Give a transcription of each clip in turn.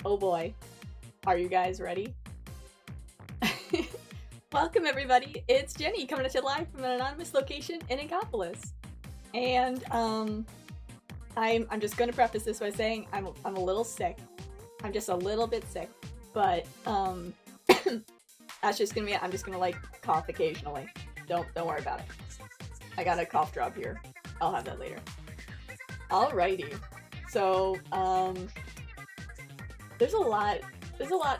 Oh boy. Are you guys ready? Welcome everybody, it's Jenny coming at you live from an anonymous location in 𝒂𝒎. And I'm just gonna preface this by saying I'm a little sick. I'm just a little bit sick, but that's just gonna be it. I'm just gonna like cough occasionally. Don't worry about it. I got a cough drop here. I'll have that later. Alrighty. So there's a lot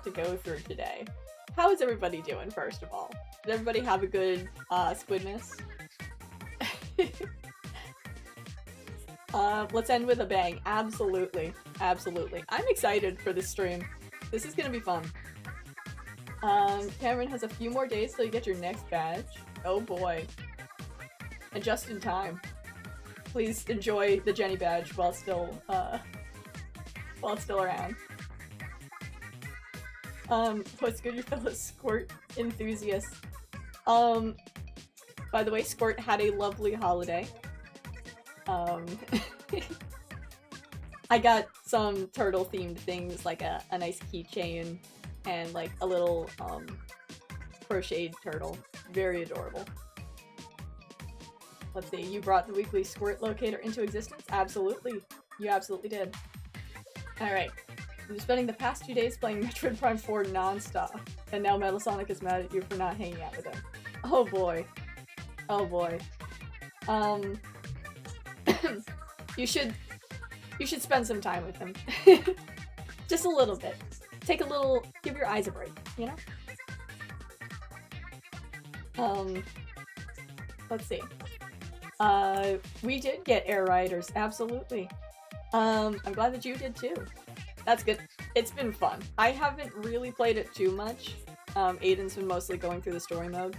to go through today. How is everybody doing, first of all? Did everybody have a good Squidmas? Let's end with a bang. Absolutely. Absolutely. I'm excited for this stream. This is gonna be fun. Cameron has a few more days till you get your next badge. Oh boy. And just in time. Please enjoy the Jenny badge while still around. What's good, your fellow Squirt enthusiasts? By the way, Squirt had a lovely holiday. I got some turtle-themed things, like a nice keychain and like a little, crocheted turtle. Very adorable. Let's see, you brought the weekly Squirt locator into existence? Absolutely. You absolutely did. Alright. You've been spending the past 2 days playing Metroid Prime 4 non-stop, and now 𝒂𝒎𝒂𝒎 is mad at you for not hanging out with him. Oh boy. Oh boy. You should spend some time with him. Just a little bit. Give your eyes a break, you know? Let's see. We did get Air Riders, absolutely. I'm glad that you did too. That's good. It's been fun. I haven't really played it too much. Aiden's been mostly going through the story mode.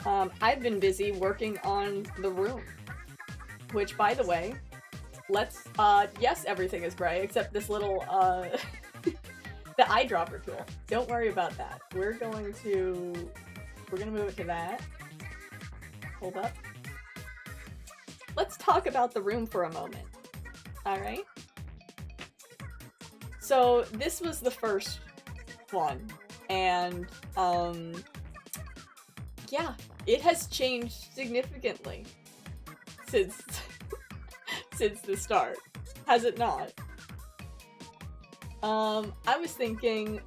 I've been busy working on the room. Which, by the way, yes, everything is gray, except this little, the eyedropper tool. Don't worry about that. We're gonna move it to that. Hold up. Let's talk about the room for a moment. Alright? So, this was the first one, and, yeah, it has changed significantly since the start. Has it not? I was thinking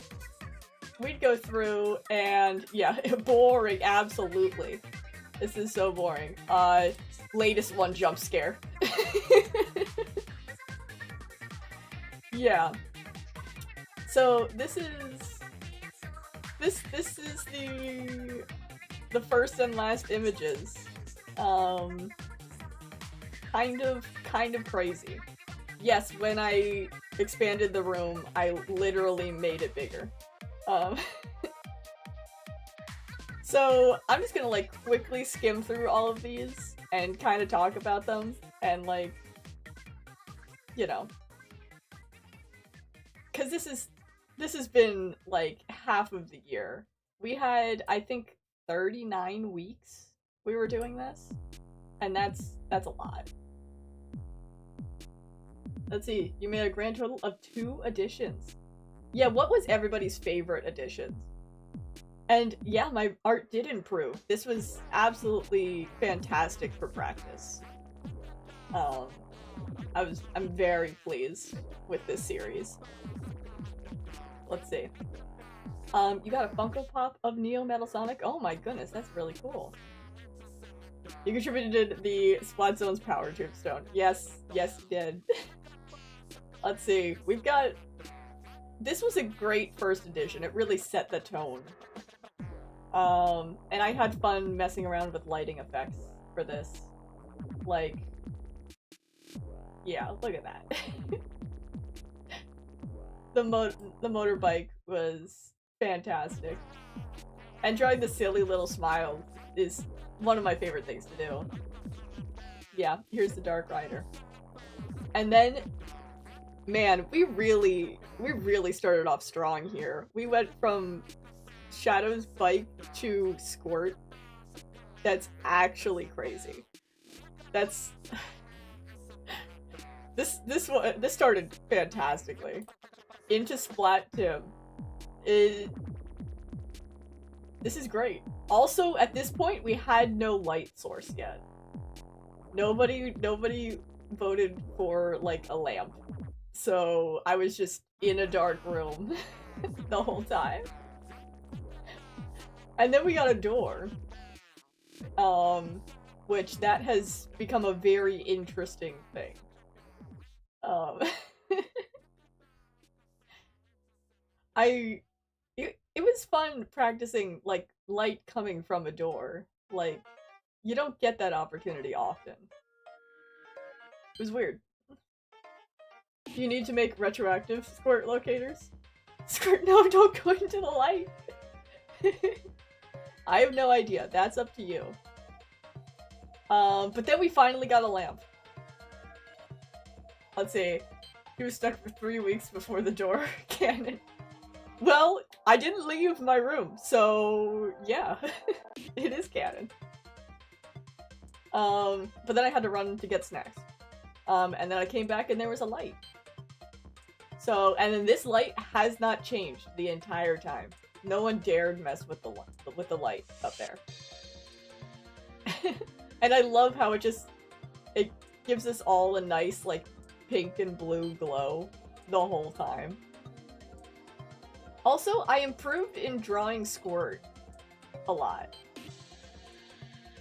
we'd go through and, yeah, boring, absolutely. This is so boring. Latest one, jump scare. Yeah. So this is the first and last images. Kind of crazy. Yes, when I expanded the room, I literally made it bigger. So I'm just gonna like quickly skim through all of these and kind of talk about them and like, you know, because this has been like half of the year. We had, I think, 39 weeks we were doing this, and that's a lot. Let's see, you made a grand total of 2 additions. Yeah, what was everybody's favorite additions? And yeah, my art did improve. This was absolutely fantastic for practice. I'm very pleased with this series. Let's see. You got a Funko Pop of Neo 𝒂𝒎𝒂𝒎? Oh my goodness, that's really cool. You contributed the Splat Zone's power tombstone. Yes, you did. Let's see. We've got... This was a great first edition. It really set the tone. And I had fun messing around with lighting effects for this. Like... Yeah, look at that. The motorbike was fantastic. And drawing the silly little smile is one of my favorite things to do. Yeah, here's the Dark Rider. And then, man, we really started off strong here. We went from Shadow's bike to Squirt. That's actually crazy. That's... This started fantastically. into 𝒕𝒓𝒂𝒎. This is great. Also, at this point, we had no light source yet. Nobody voted for, like, a lamp. So, I was just in a dark room the whole time. And then we got a door. Which that has become a very interesting thing. It was fun practicing, like, light coming from a door. Like, you don't get that opportunity often. It was weird. You need to make retroactive squirt locators? Squirt, no, don't go into the light! I have no idea. That's up to you. But then we finally got a lamp. Let's see. He was stuck for 3 weeks before the door canon. Well, I didn't leave my room, so yeah. It is canon. But then I had to run to get snacks. And then I came back and there was a light. So, and then this light has not changed the entire time. No one dared mess with the light up there. And I love how it gives us all a nice, like, pink and blue glow the whole time. Also, I improved in drawing squirt a lot.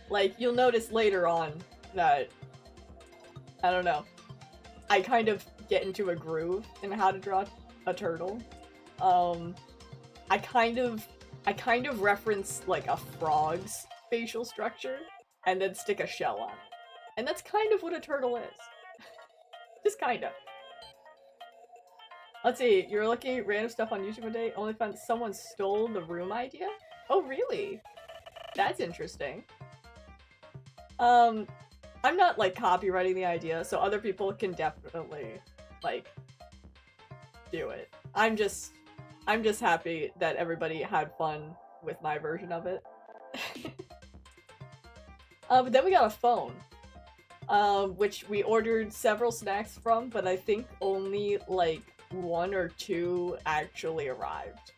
Like, you'll notice later on that, I don't know, I kind of get into a groove in how to draw a turtle. I kind of reference, like, a frog's facial structure and then stick a shell on it. And that's kind of what a turtle is. Just kind of. Let's see, you're looking at random stuff on YouTube one day, only found someone stole the room idea? Oh, really? That's interesting. I'm not, like, copywriting the idea, so other people can definitely, like, do it. I'm just happy that everybody had fun with my version of it. But then we got a phone, which we ordered several snacks from, but I think only, like, 1 or 2 actually arrived.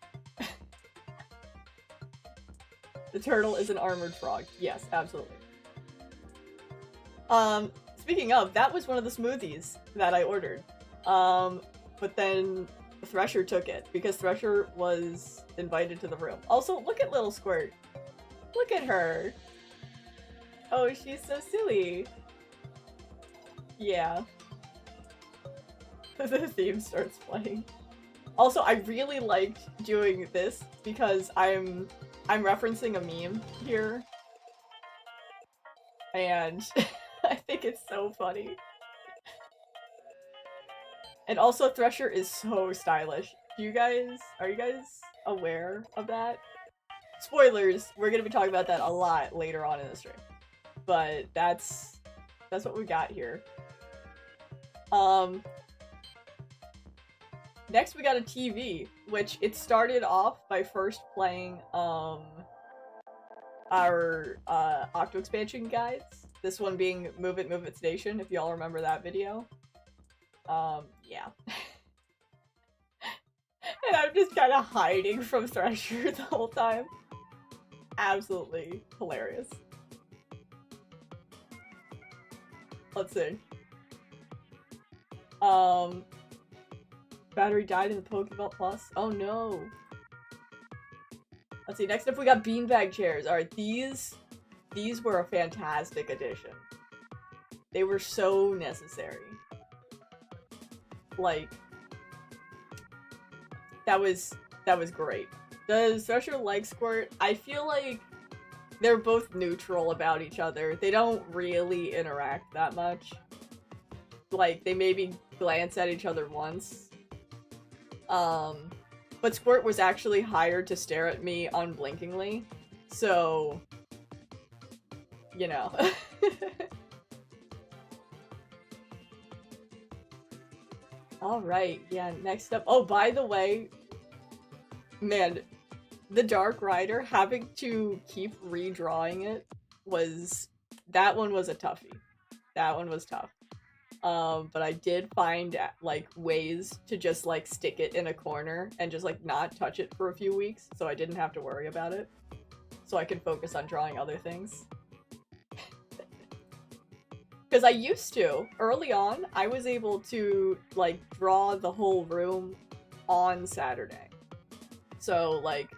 The turtle is an armored frog. Yes, absolutely. Speaking of, that was one of the smoothies that I ordered. But then Thresher took it, because Thresher was invited to the room. Also, look at little Squirt. Look at her. Oh, she's so silly. Yeah. The theme starts playing. Also, I really liked doing this because I'm referencing a meme here. And I think it's so funny. And also, Thresher is so stylish. Are you guys aware of that? Spoilers, we're gonna be talking about that a lot later on in the stream. But that's what we got here. Next we got a TV, which it started off by first playing our Octo expansion guides. This one being Move It Station, if y'all remember that video. Yeah. And I'm just kind of hiding from Thresher the whole time. Absolutely hilarious. Let's see. Battery died in the Pokeball Plus. Oh no. Let's see, next up we got beanbag chairs. Alright, these were a fantastic addition. They were so necessary. Like, that was great. Does Thresher like Squirt? I feel like they're both neutral about each other. They don't really interact that much. Like, they maybe glance at each other once. But Squirt was actually hired to stare at me unblinkingly, so, you know. Alright, yeah, next up. Oh, by the way, man, the Dark Rider, having to keep redrawing it that one was a toughie. That one was tough. But I did find like ways to just like stick it in a corner and just like not touch it for a few weeks, so I didn't have to worry about it. So I can focus on drawing other things. Because I used to, early on, I was able to like draw the whole room on Saturday. So like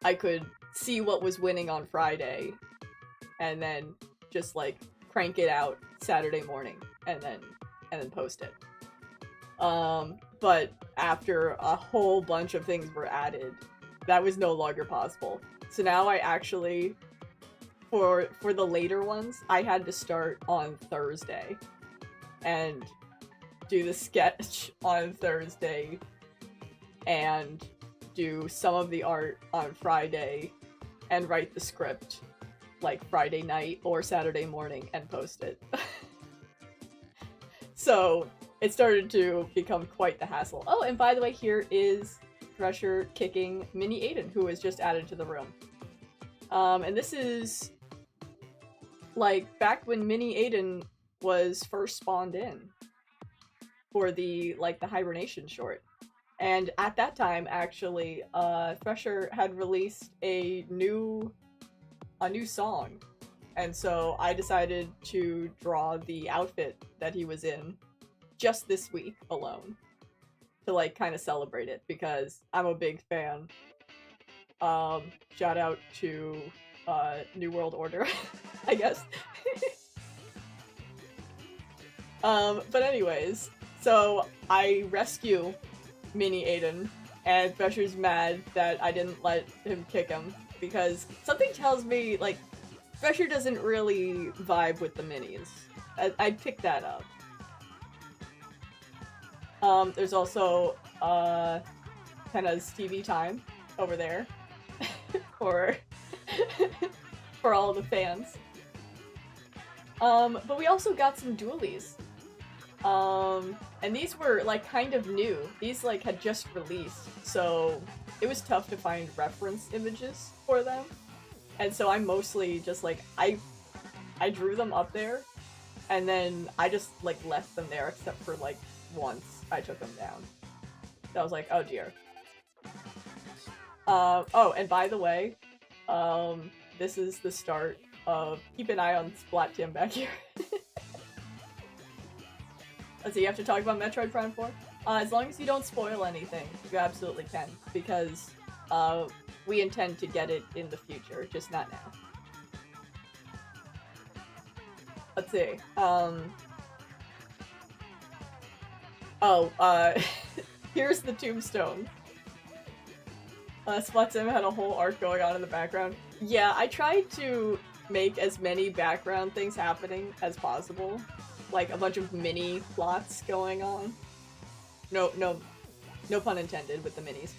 I could see what was winning on Friday and then just like crank it out Saturday morning and then post it. But after a whole bunch of things were added, that was no longer possible. So now I actually, for the later ones, I had to start on Thursday and do the sketch on Thursday and do some of the art on Friday and write the script like Friday night or Saturday morning and post it. So it started to become quite the hassle. Oh, and by the way, here is Thresher kicking Mini Aiden, who was just added to the room. And this is like back when Mini Aiden was first spawned in for the like the hibernation short. And at that time, actually, Thresher had released a new song. And so I decided to draw the outfit that he was in just this week alone to like kind of celebrate it because I'm a big fan. Shout out to New World Order, I guess. But anyways, so I rescue Mini Aiden, and Thresher's mad that I didn't let him kick him because something tells me like Thresher doesn't really vibe with the minis. I picked that up. There's also Penna's TV time over there for for all the fans. But we also got some dualies. And these were like kind of new. These like had just released, so it was tough to find reference images for them. And so I'm mostly just like I drew them up there and then I just like left them there except for like once I took them down. So I was like, oh dear. Oh, and by the way, this is the start of keep an eye on 𝒕𝒓𝒂𝒎 back here. Let's see, you have to talk about Metroid Prime 4? As long as you don't spoil anything, you absolutely can, because we intend to get it in the future, just not now. Let's see, here's the tombstone. 𝒕𝒓𝒂𝒎 had a whole arc going on in the background. Yeah, I tried to make as many background things happening as possible. Like a bunch of mini plots going on. No pun intended with the minis.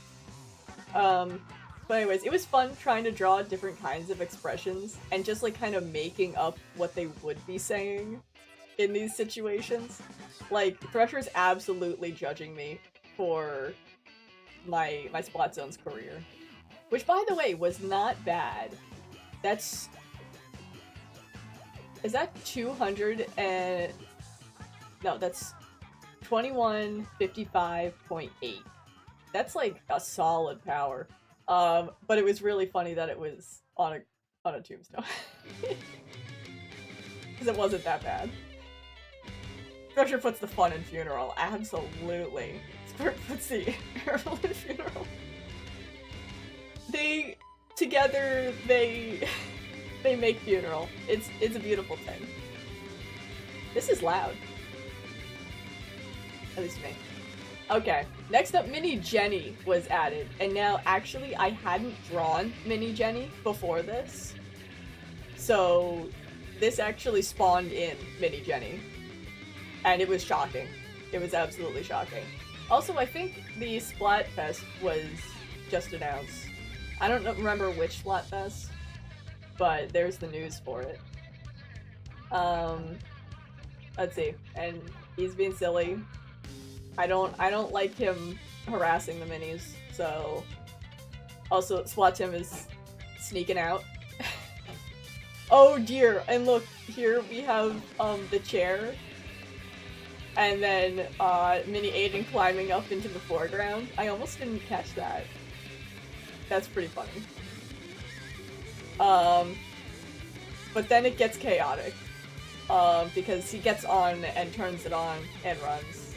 But anyways, it was fun trying to draw different kinds of expressions and just like kind of making up what they would be saying in these situations. Like, Thresher's absolutely judging me for my 𝒕𝒓𝒂𝒎's career. Which, by the way, was not bad. That's... Is that 200 and... No, that's 2155.8. That's like a solid power. But it was really funny that it was on a tombstone. Because it wasn't that bad. Thresher puts the fun in funeral. Absolutely. Spirit puts the terrible in funeral. Together, they make funeral. It's a beautiful thing. This is loud. At least to me. Okay, next up, Mini Jenny was added, and now actually I hadn't drawn Mini Jenny before this, so this actually spawned in Mini Jenny, and it was shocking. It was absolutely shocking. Also, I think the Splatfest was just announced. I don't remember which Splatfest, but there's the news for it. Let's see, and he's being silly. I don't like him harassing the minis, so... Also, 𝒕𝒓𝒂𝒎 is sneaking out. Oh dear, and look, here we have, the chair. And then Mini Aiden climbing up into the foreground. I almost didn't catch that. That's pretty funny. But then it gets chaotic. Because he gets on and turns it on and runs.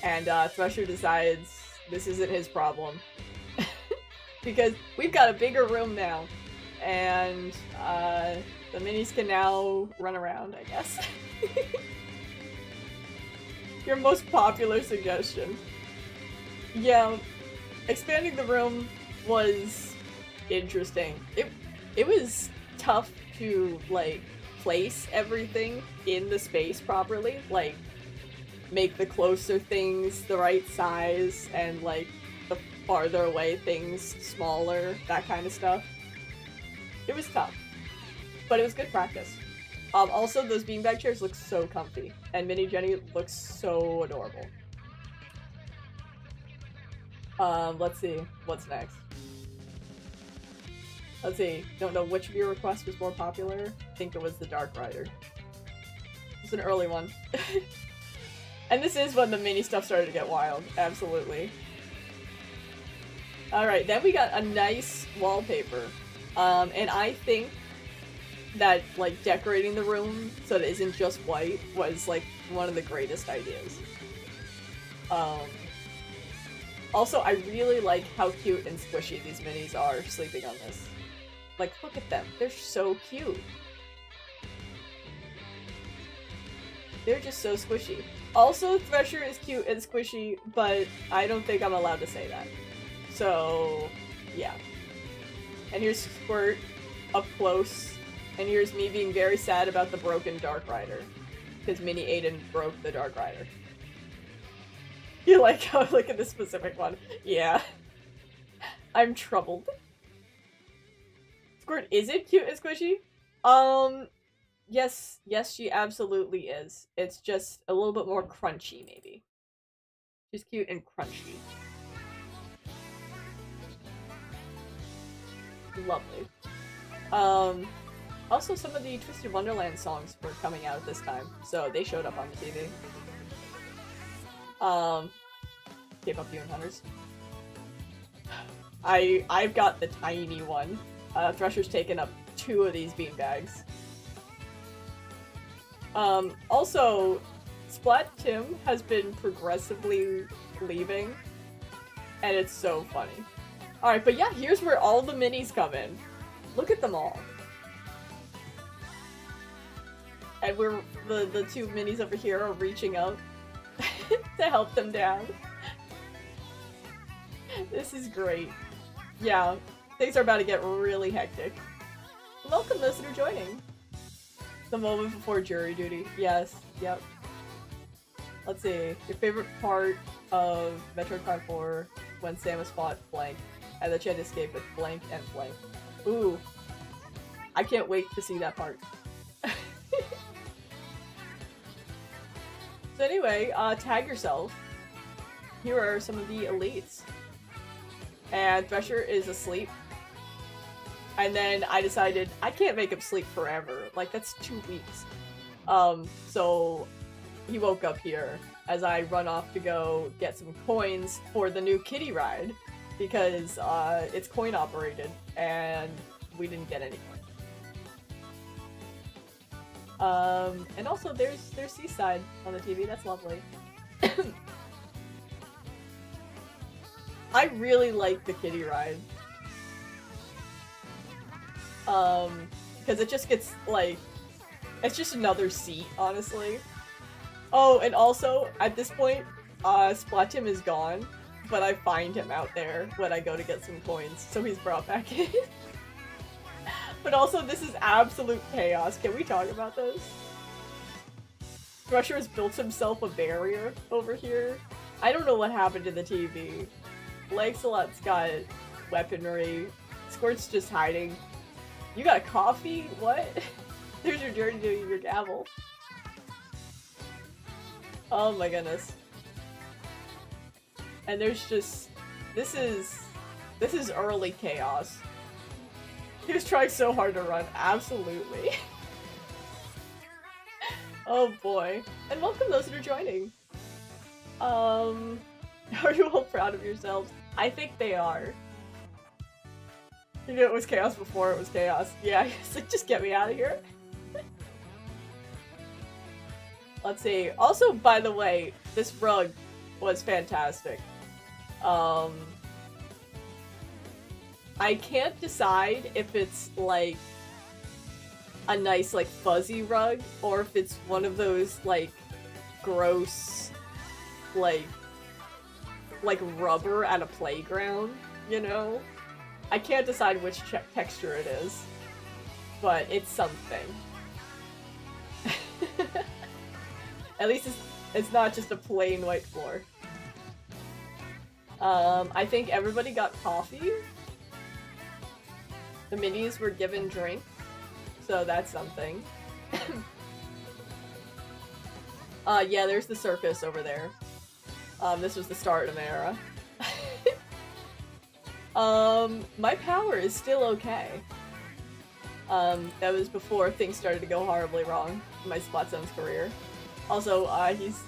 And Thresher decides this isn't his problem. Because we've got a bigger room now. And the minis can now run around, I guess. Your most popular suggestion. Yeah, expanding the room was interesting. It was tough to, like, place everything in the space properly. Like, make the closer things the right size and, like, the farther away things smaller, that kind of stuff. It was tough, but it was good practice. Also, those beanbag chairs look so comfy, and Mini Jenny looks so adorable. Let's see, what's next? Let's see, don't know which of your requests was more popular. I think it was the Dark Rider. It's an early one. And this is when the mini stuff started to get wild, absolutely. Alright, then we got a nice wallpaper. And I think that, like, decorating the room so that it isn't just white was, like, one of the greatest ideas. Also, I really like how cute and squishy these minis are sleeping on this. Like, look at them. They're so cute. They're just so squishy. Also, Thresher is cute and squishy, but I don't think I'm allowed to say that. So, yeah. And here's Squirt up close. And here's me being very sad about the broken Dark Rider. Because Mini Aiden broke the Dark Rider. You like how I look at this specific one? Yeah. I'm troubled. Squirt, is it cute and squishy? Yes, she absolutely is. It's just a little bit more crunchy, maybe. She's cute and crunchy. Lovely. Also, some of the Twisted Wonderland songs were coming out at this time, so they showed up on the TV. K-pop Demon Hunters. I've got the tiny one. Thresher's taken up 2 of these beanbags. Also, 𝒕𝒓𝒄𝒎 has been progressively leaving, and it's so funny. Alright, but yeah, here's where all the minis come in. Look at them all. And we're the 2 minis over here are reaching up to help them down. This is great. Yeah, things are about to get really hectic. Welcome those that are joining. The moment before jury duty. Yes, yep. Let's see. Your favorite part of Metroid Prime 4 when Samus fought blank and that she had to escape with blank and blank. Ooh. I can't wait to see that part. So anyway, tag yourself. Here are some of the elites. And Thresher is asleep. And then I decided I can't make him sleep forever. Like, that's 2 weeks. So he woke up here as I run off to go get some coins for the new kitty ride. Because it's coin operated and we didn't get any coins. And also there's Seaside on the TV, that's lovely. I really like the kitty ride. Because it just gets, like, it's just another seat, honestly. Oh, and also, at this point, 𝒕𝒓𝒄𝒎 is gone, but I find him out there when I go to get some coins, so he's brought back in. But also, this is absolute chaos. Can we talk about this? Thresher has built himself a barrier over here. I don't know what happened to the TV. 𝒕𝒓𝒄𝒎's got weaponry. Squirt's just hiding. You got a coffee? What? There's your journey to your gavel. Oh my goodness. And there's just... This is early chaos. He was trying so hard to run. Absolutely. Oh boy. And welcome those that are joining. Are you all proud of yourselves? I think they are. You knew it was chaos before it was chaos. Yeah, it's like, just get me out of here. Let's see. Also, by the way, this rug was fantastic. I can't decide if it's like a nice like fuzzy rug or if it's one of those like gross like rubber at a playground, you know? I can't decide which texture it is, but it's something. At least it's not just a plain white floor. I think everybody got coffee. The minis were given drink, so that's something. Yeah, there's the circus over there. This was the start of an era. My power is still okay. That was before things started to go horribly wrong in my 𝒕𝒓𝒂𝒎 career. Also, he's...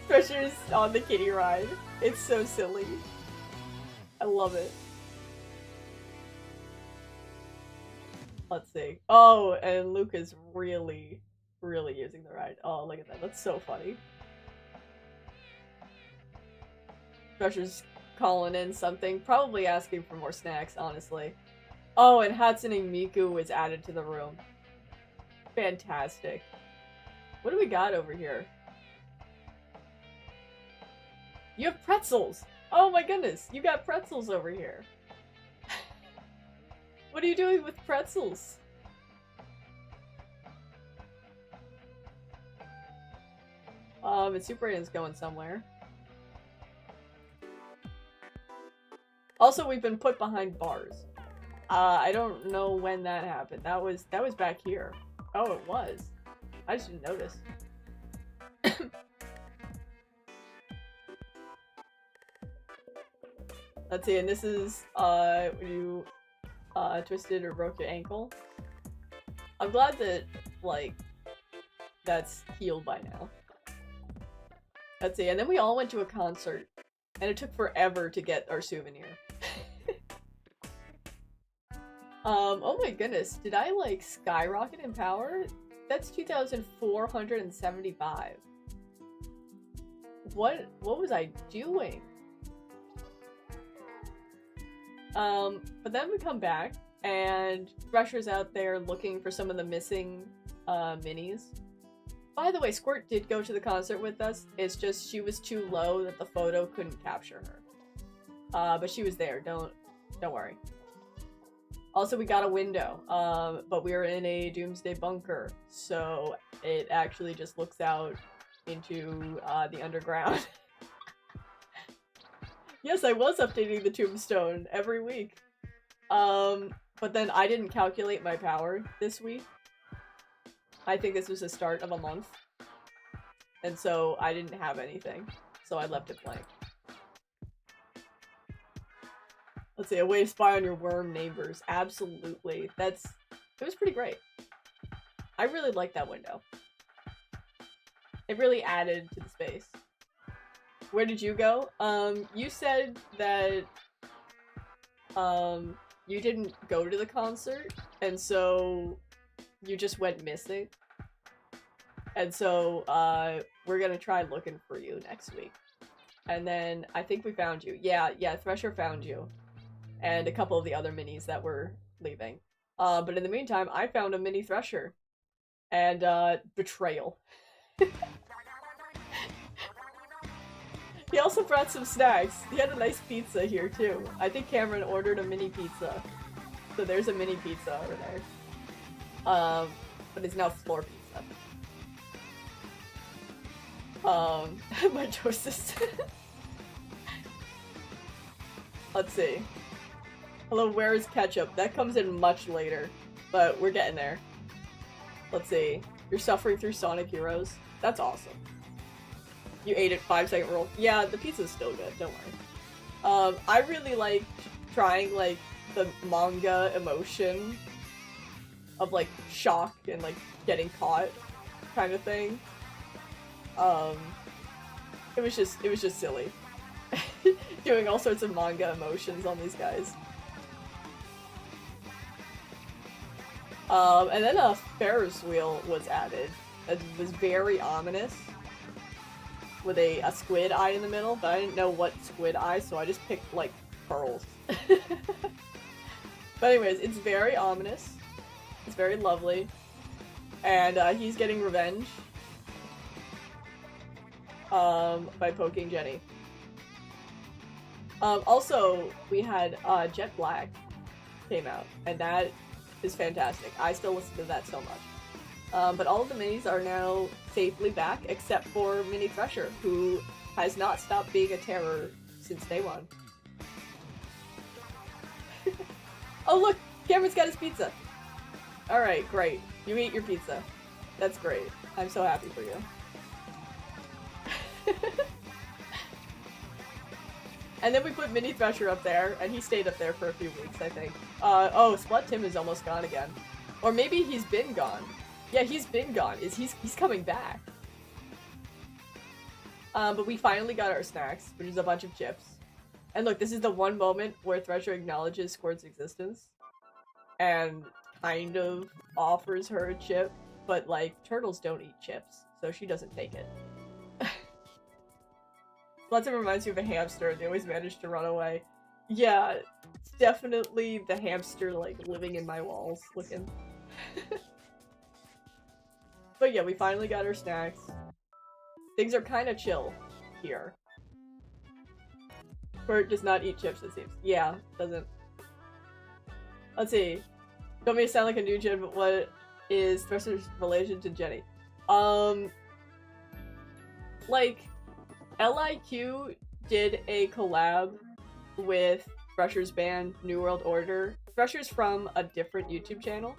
Thresher's on the kitty ride. It's so silly. I love it. Let's see. Oh, and Luke is really using the ride. Oh, look at that. That's so funny. Thresher's calling in something. Probably asking for more snacks, honestly. Oh, and Hatsune Miku was added to the room. Fantastic. What do we got over here? You have pretzels! Oh my goodness, you got pretzels over here. What are you doing with pretzels? And Super Aiden's going somewhere. Also, we've been put behind bars. I don't know when that happened. That was back here. Oh, it was. I just didn't notice. Let's see, and this is, when you, twisted or broke your ankle. I'm glad that, like, that's healed by now. Let's see, and then we all went to a concert, and it took forever to get our souvenir. Oh my goodness, did I, like, skyrocket in power? That's 2,475. What was I doing? But then we come back, and Thresher's out there looking for some of the missing, minis. By the way, Squirt did go to the concert with us. It's just she was too low that the photo couldn't capture her. But she was there. Don't worry. Also, we got a window, but we are in a doomsday bunker, so it actually just looks out into, the underground. Yes, I was updating the tombstone every week. But then I didn't calculate my power this week. I think this was the start of a month. And so I didn't have anything, so I left it blank. Let's see, a way to spy on your worm neighbors. Absolutely. It was pretty great. I really liked that window. It really added to the space. Where did you go? You said that, you didn't go to the concert, and so you just went missing. And so, we're gonna try looking for you next week. And then, I think we found you. Yeah, Thresher found you. And a couple of the other minis that were leaving. But in the meantime, I found a mini Thresher. And, betrayal. He also brought some snacks. He had a nice pizza here, too. I think Cameron ordered a mini pizza. So there's a mini pizza over there. But it's now floor pizza. Mitosis. Let's see. Hello, where is ketchup? That comes in much later, but we're getting there. Let's see. You're suffering through Sonic Heroes? That's awesome. You ate it 5-second roll. Yeah, the pizza's still good, don't worry. I really liked trying, like, the manga emotion of like shock and like getting caught kind of thing. It was just silly. Doing all sorts of manga emotions on these guys. And then a Ferris wheel was added. It was very ominous. With a squid eye in the middle, but I didn't know what squid eye, so I just picked, like, pearls. But anyways, it's very ominous. It's very lovely. And, he's getting revenge. By poking Jenny. Also, we had, Jet Black came out, and that is fantastic. I still listen to that so much. But all of the minis are now safely back, except for Mini Thresher, who has not stopped being a terror since day one. Oh look! Cameron's got his pizza! Alright, great. You eat your pizza. That's great. I'm so happy for you. And then we put Mini Thresher up there, and he stayed up there for a few weeks, I think. Oh, 𝒕𝒓𝒄𝒎 is almost gone again. Or maybe he's been gone. Yeah, he's been gone. He's coming back. But we finally got our snacks, which is a bunch of chips. And look, this is the one moment where Thresher acknowledges 𝒕𝒓𝒄𝒎's existence. And kind of offers her a chip, but like, turtles don't eat chips, so she doesn't take it. Lots of reminds you of a hamster. They always manage to run away. Yeah, it's definitely the hamster, like, living in my walls looking. But yeah, we finally got our snacks. Things are kind of chill here. Bert does not eat chips, it seems. Yeah, doesn't. Let's see. Don't mean to sound like a new gen, but what is Thresher's relation to Jenny? Like, LIQ did a collab with Thresher's band, New World Order. Thresher's from a different YouTube channel.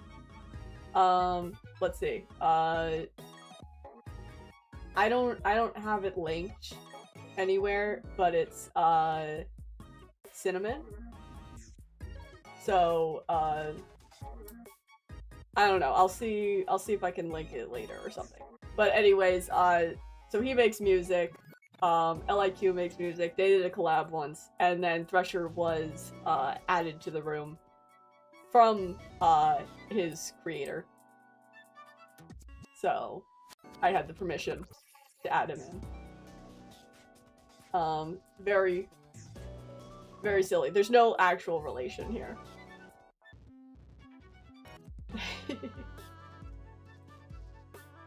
Let's see. I don't have it linked anywhere, but it's, Cinnamon. So, I don't know. I'll see if I can link it later or something. But anyways, so he makes music. LIQ makes music. They did a collab once, and then Thresher was added to the room from his creator. So I had the permission to add him in. Very, very silly. There's no actual relation here.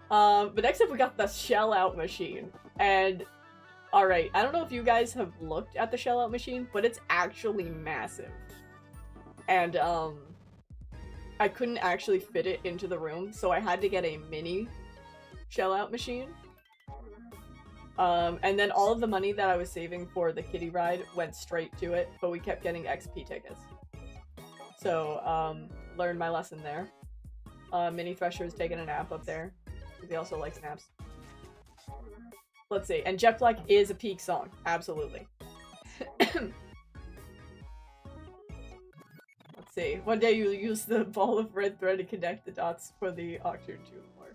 But next up we got the shell out machine. And alright, I don't know if you guys have looked at the shell out machine, but it's actually massive. And I couldn't actually fit it into the room, so I had to get a mini shell out machine. And then all of the money that I was saving for the kiddie ride went straight to it, but we kept getting XP tickets. So, learned my lesson there. Mini Thresher is taking a nap up there. He also likes naps. Let's see. And Jet Black is a peak song. Absolutely. Let's see. One day you'll use the ball of red thread to connect the dots for the Octoon 2 more.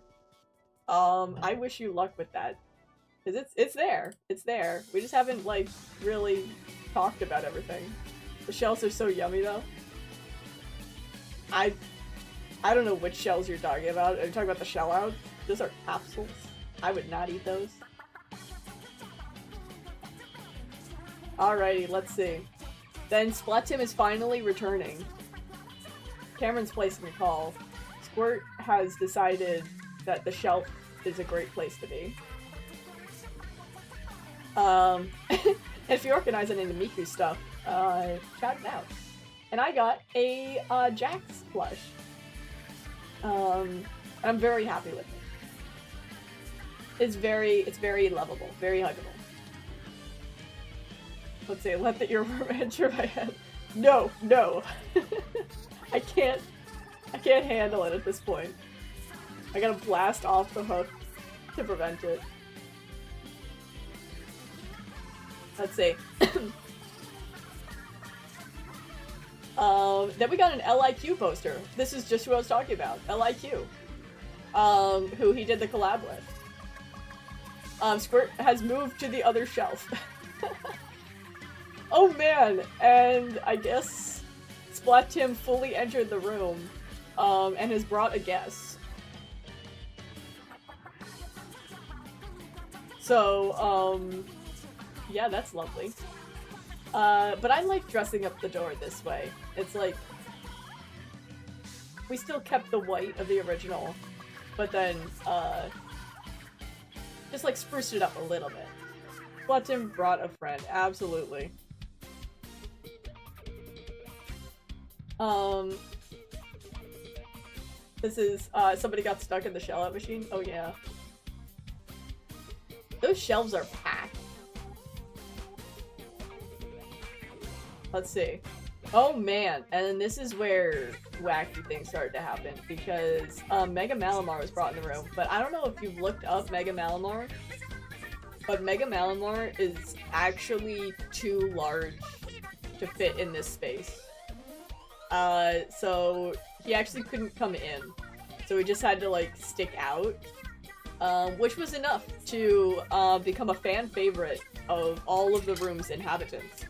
I wish you luck with that. Because it's there. It's there. We just haven't, like, really talked about everything. The shells are so yummy, though. I don't know which shells you're talking about. Are you talking about the shell out? Those are capsules. I would not eat those. Alrighty, let's see. Then 𝒕𝒓𝒄𝒎 is finally returning. Cameron's placing a call. Squirt has decided that the shelf is a great place to be. If you recognize any of the Miku stuff, shout it out. And I got a Jax plush. I'm very happy with it. It's very lovable, very huggable. Let's see, let the earworm enter my head. No, no. I can't handle it at this point. I gotta blast off the hook to prevent it. Let's see. Then we got an LIQ poster. This is just who I was talking about, LIQ. Who he did the collab with. Squirt has moved to the other shelf. Oh man, and I guess 𝒕𝒓𝒄𝒎 fully entered the room, and has brought a guest. So, yeah, that's lovely. But I like dressing up the door this way. It's like, we still kept the white of the original, but then, just like spruced it up a little bit. 𝒕𝒓𝒄𝒎 brought a friend, absolutely. This is, somebody got stuck in the shell-out machine. Oh yeah. Those shelves are packed. Let's see. Oh man, and then this is where wacky things started to happen, because Mega Malamar was brought in the room, but I don't know if you've looked up Mega Malamar, but Mega Malamar is actually too large to fit in this space. So he actually couldn't come in, so he just had to like stick out, which was enough to become a fan favorite of all of the room's inhabitants.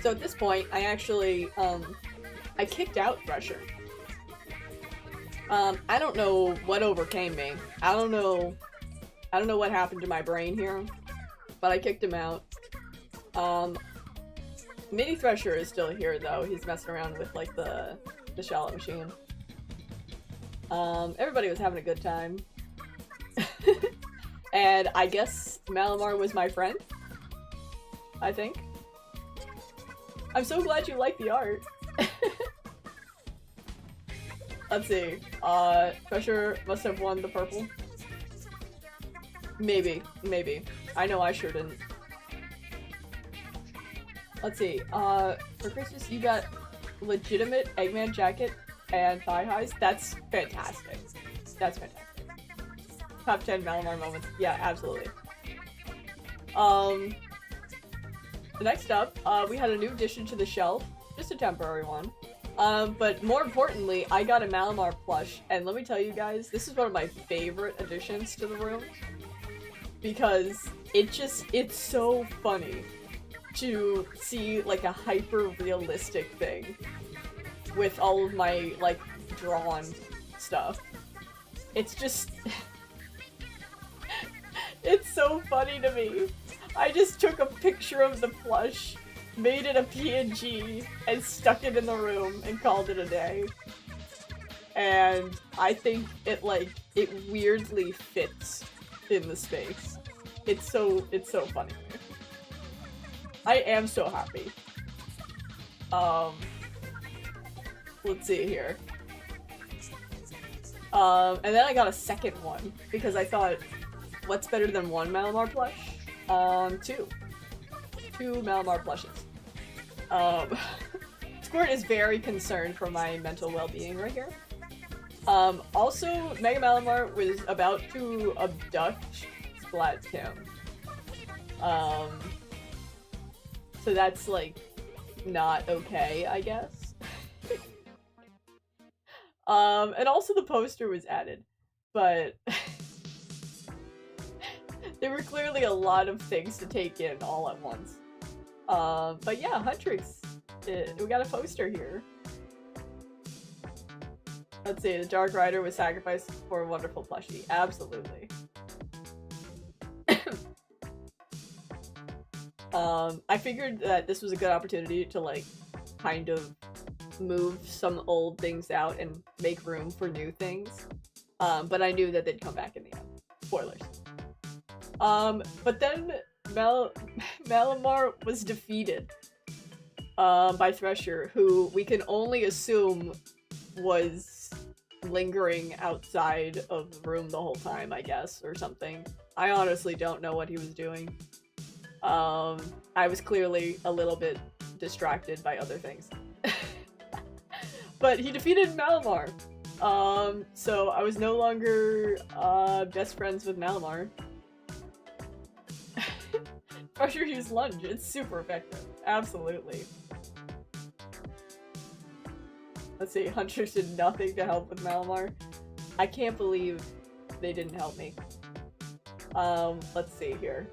So at this point, I actually, I kicked out Thresher. I don't know what overcame me. I don't know what happened to my brain here, but I kicked him out. Mini Thresher is still here though. He's messing around with like the shell-out machine. Everybody was having a good time. And I guess Malamar was my friend, I think. I'm so glad you like the art. Let's see. Thresher must have won the purple. Maybe. I know I sure didn't. Let's see. For Christmas you got legitimate Eggman jacket and thigh highs. That's fantastic. That's fantastic. Top 10 Malamar moments. Yeah, absolutely. Next up, we had a new addition to the shelf. Just a temporary one. But more importantly, I got a Malamar plush, and let me tell you guys, this is one of my favorite additions to the room. Because it's so funny to see, like, a hyper-realistic thing with all of my, like, drawn stuff. It's just... it's so funny to me. I just took a picture of the plush, made it a PNG, and stuck it in the room and called it a day. And I think it, like, it weirdly fits in the space. It's so funny. I am so happy. Let's see here. And then I got a second one, because I thought, what's better than one Malamar plush? Two Malamar plushes. Squirt is very concerned for my mental well-being right here. Also, Mega Malamar was about to abduct 𝒕𝒓𝒄𝒎. So that's, like, not okay, I guess. And also the poster was added, but there were clearly a lot of things to take in all at once. But yeah, Huntrix, we got a poster here. Let's see, the Dark Rider was sacrificed for a wonderful plushie. Absolutely. I figured that this was a good opportunity to, like, kind of move some old things out and make room for new things. But I knew that they'd come back in the end. Spoilers. But then Malamar was defeated by Thresher, who we can only assume was lingering outside of the room the whole time, I guess, or something. I honestly don't know what he was doing. I was clearly a little bit distracted by other things. But he defeated Malamar. So I was no longer best friends with Malamar. Pressure use lunge. It's super effective. Absolutely. Let's see. Hunters did nothing to help with Malamar. I can't believe they didn't help me. Let's see here.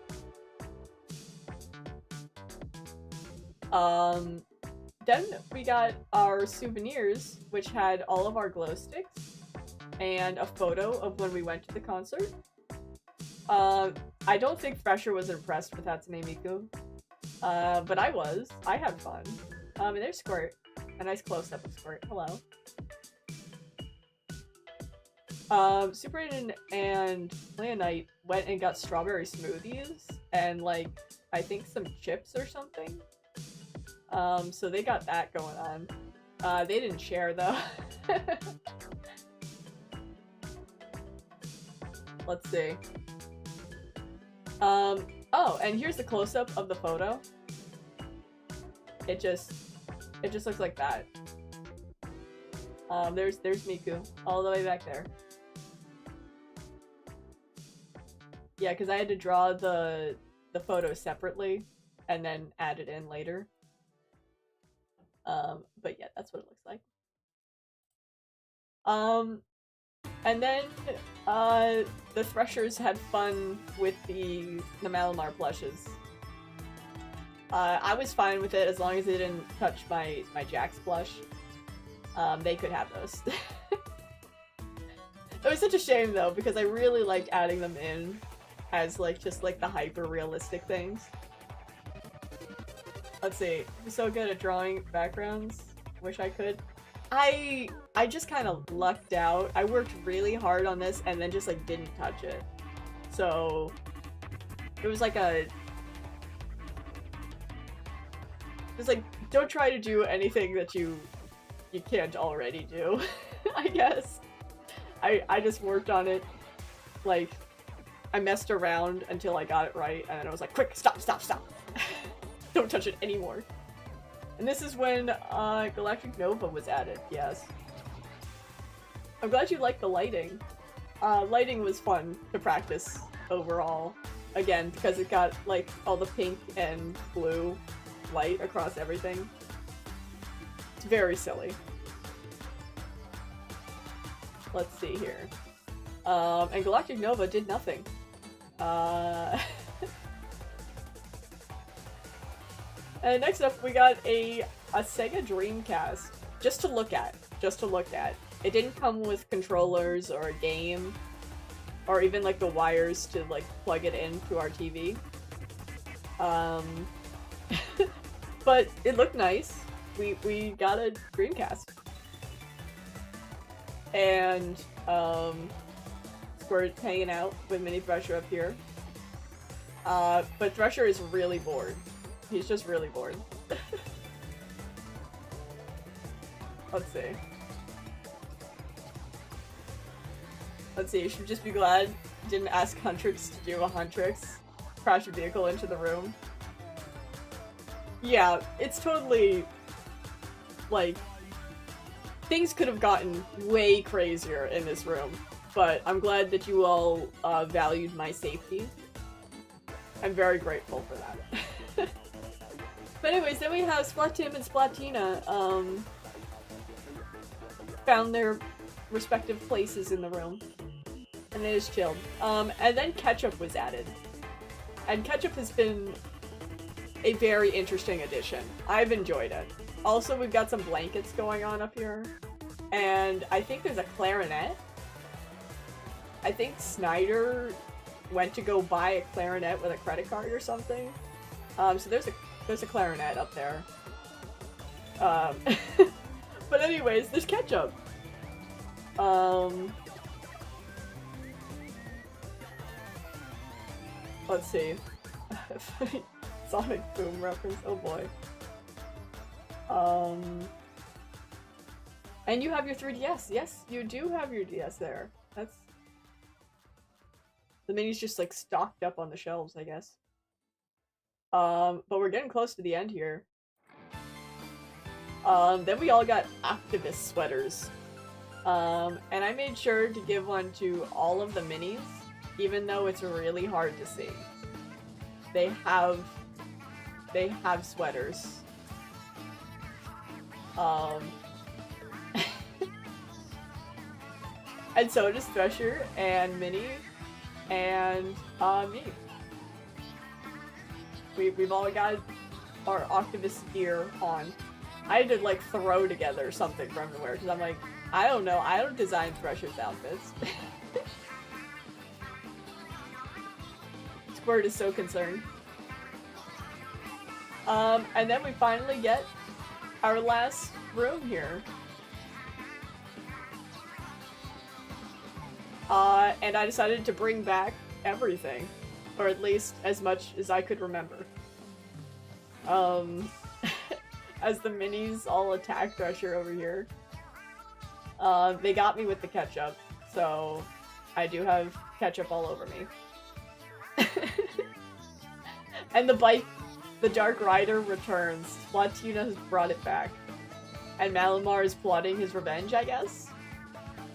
Then we got our souvenirs, which had all of our glow sticks and a photo of when we went to the concert. I don't think Thresher was impressed with Hatsune Miku, but I was. I had fun. And there's Squirt. A nice close-up of Squirt. Hello. Super Aiden and Leonite went and got strawberry smoothies and, like, I think some chips or something. So they got that going on. They didn't share, though. Let's see. Oh, and here's the close-up of the photo. It just looks like that. There's Miku, all the way back there. Yeah, because I had to draw the photo separately and then add it in later. But yeah, that's what it looks like. And then the Threshers had fun with the Malamar plushes. I was fine with it as long as they didn't touch my Jax plush. They could have those. It was such a shame though, because I really liked adding them in as like just like the hyper realistic things. Let's see. I'm so good at drawing backgrounds. Wish I could. I just kind of lucked out. I worked really hard on this and then just like didn't touch it. So it was like a it's like don't try to do anything that you can't already do. I guess. I just worked on it, like I messed around until I got it right and then I was like, quick, stop. Don't touch it anymore. And this is when Galactic Nova was added, yes. I'm glad you liked the lighting. Lighting was fun to practice overall. Again, because it got like all the pink and blue light across everything. It's very silly. Let's see here. And Galactic Nova did nothing. And next up, we got a Sega Dreamcast, just to look at. It didn't come with controllers or a game, or even like the wires to like plug it into our TV. But it looked nice. We got a Dreamcast. And Squirt hanging out with Mini Thresher up here. But Thresher is really bored. He's just really bored. Let's see. You should just be glad you didn't ask Huntrix to do a Huntrix. Crash a vehicle into the room. Yeah, it's totally, like, things could have gotten way crazier in this room, but I'm glad that you all valued my safety. I'm very grateful for that. But anyways, then we have Splatim and Splatina found their respective places in the room. And they just chilled. And then Ketchup was added. And Ketchup has been a very interesting addition. I've enjoyed it. Also, we've got some blankets going on up here. And I think there's a clarinet. I think Snyder went to go buy a clarinet with a credit card or something. So there's a clarinet up there. But anyways, there's Ketchup. Let's see. Sonic Boom reference, oh boy. And you have your 3DS. Yes, you do have your DS there. That's... The minis just like stocked up on the shelves, I guess. But we're getting close to the end here. Then we all got activist sweaters. And I made sure to give one to all of the minis, even though it's really hard to see. they have sweaters. And so does Thresher and Minnie and me. We've all got our Octopus gear on. I had to like throw together something for him to wear because I'm like, I don't know, I don't design Thresher's outfits. Squirt is so concerned. And then we finally get our last room here. And I decided to bring back everything. Or at least as much as I could remember. As the minis all attack Thresher over here. They got me with the ketchup, so I do have ketchup all over me. And the bike, the Dark Rider returns. 𝒕𝒓𝒂𝒎 has brought it back. And Malamar is plotting his revenge, I guess?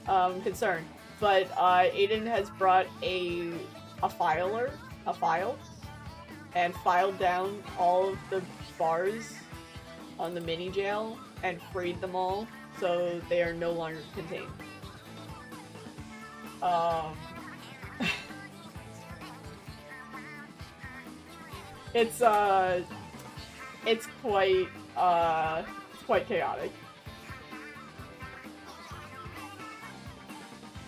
Concerned. But, Aiden has brought a file, and filed down all of the bars on the mini jail and freed them all, so they are no longer contained. It's quite chaotic.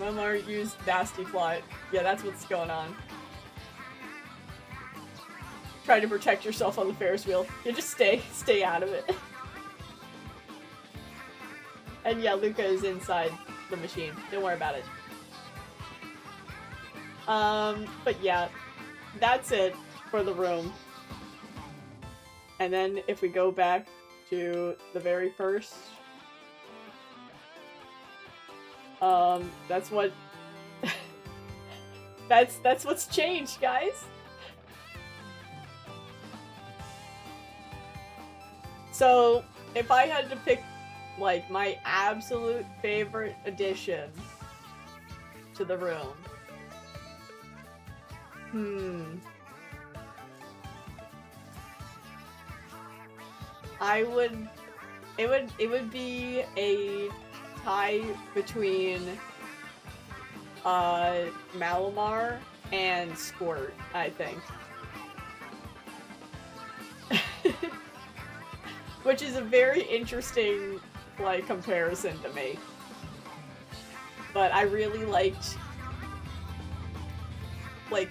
Malamar used nasty plot. Yeah, that's what's going on. Try to protect yourself on the Ferris wheel. You just stay out of it. And yeah, Luca is inside the machine. Don't worry about it. But yeah, that's it for the room. And then if we go back to the very first, that's what that's what's changed, guys. So, if I had to pick, like, my absolute favorite addition to the room, it would be a tie between Malamar and Squirt, I think. Which is a very interesting, like, comparison to make. But I really liked, like,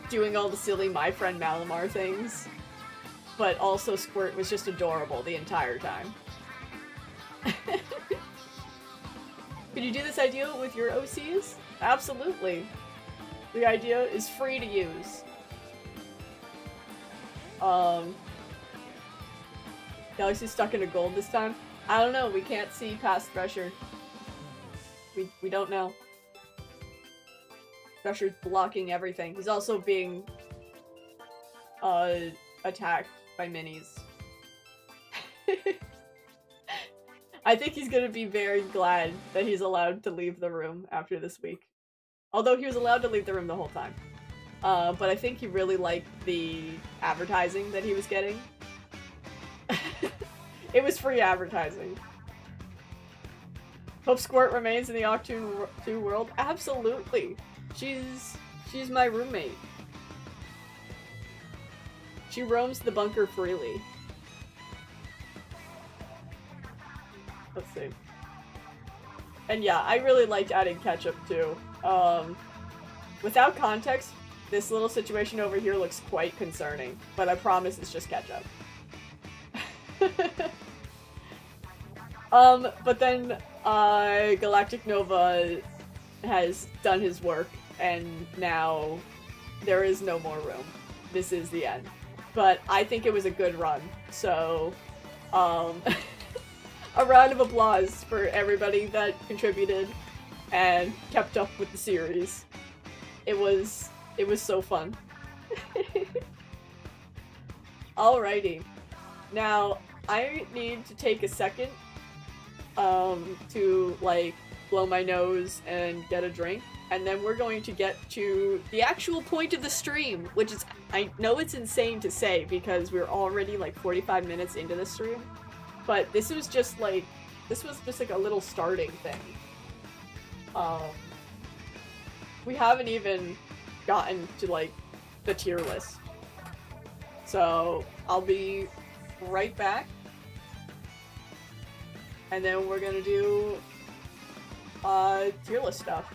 doing all the silly My Friend Malamar things. But also Squirt was just adorable the entire time. Could you do this idea with your OCs? Absolutely. The idea is free to use. Galaxy's stuck in a gold this time? I don't know, we can't see past Thresher. We don't know. Thresher's blocking everything. He's also being attacked by minis. I think he's gonna be very glad that he's allowed to leave the room after this week. Although he was allowed to leave the room the whole time. But I think he really liked the advertising that he was getting. It was free advertising. Hope Squirt remains in the Octoon 2 world? Absolutely! She's my roommate. She roams the bunker freely. Let's see. And yeah, I really liked adding ketchup too. Without context, this little situation over here looks quite concerning, but I promise it's just ketchup. But then, Galactic Nova has done his work, and now there is no more room. This is the end. But I think it was a good run, so, a round of applause for everybody that contributed and kept up with the series. It was so fun. Alrighty. Now, I need to take a second to, like, blow my nose and get a drink. and then we're going to get to the actual point of the stream, which is, I know it's insane to say because we're already like 45 minutes into the stream, but this was just like a little starting thing. We haven't even gotten to like the tier list. So I'll be right back. And then we're gonna do tier list stuff.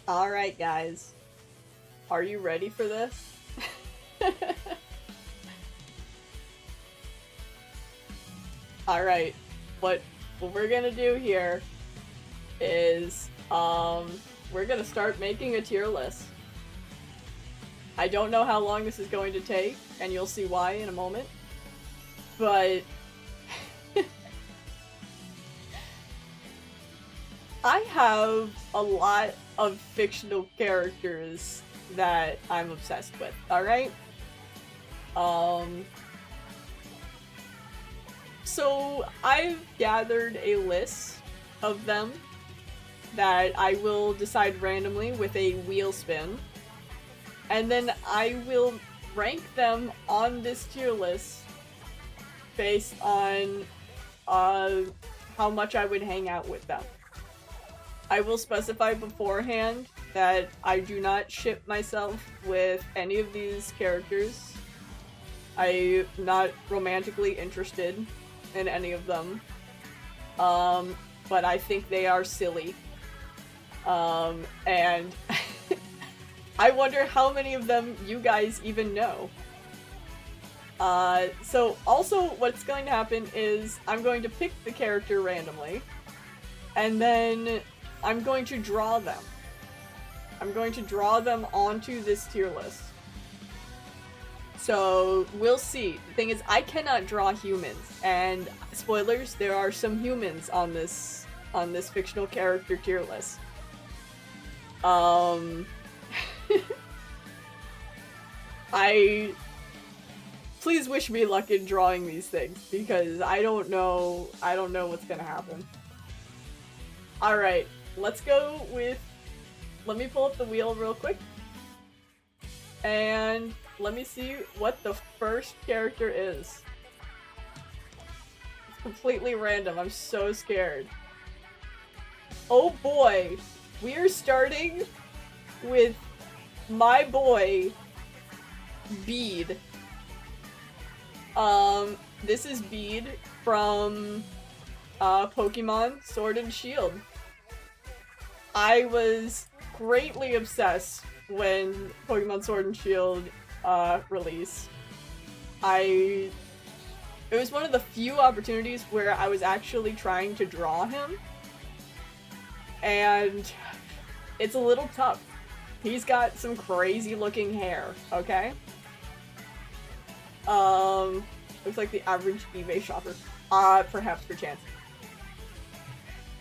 Alright guys, are you ready for this? Alright, what we're gonna do here is, we're gonna start making a tier list. I don't know how long this is going to take, and you'll see why in a moment, but I have a lot of fictional characters that I'm obsessed with, alright? So I've gathered a list of them that I will decide randomly with a wheel spin, and then I will rank them on this tier list based on how much I would hang out with them. I will specify beforehand that I do not ship myself with any of these characters. I'm not romantically interested in any of them. But I think they are silly. And I wonder how many of them you guys even know. So also what's going to happen is I'm going to pick the character randomly, and then I'm going to draw them. I'm going to draw them onto this tier list. So we'll see. The thing is, I cannot draw humans, and spoilers, there are some humans on this fictional character tier list. Please wish me luck in drawing these things, because I don't know what's gonna happen. Alright, let's go with, let me pull up the wheel real quick, and let me see what the first character is. It's completely random, I'm so scared. Oh boy, we are starting with my boy, Bead. This is Bead from Pokemon Sword and Shield. I was greatly obsessed when Pokemon Sword and Shield released. It was one of the few opportunities where I was actually trying to draw him. And it's a little tough. He's got some crazy looking hair, okay? Looks like the average eBay shopper. Perhaps for chance.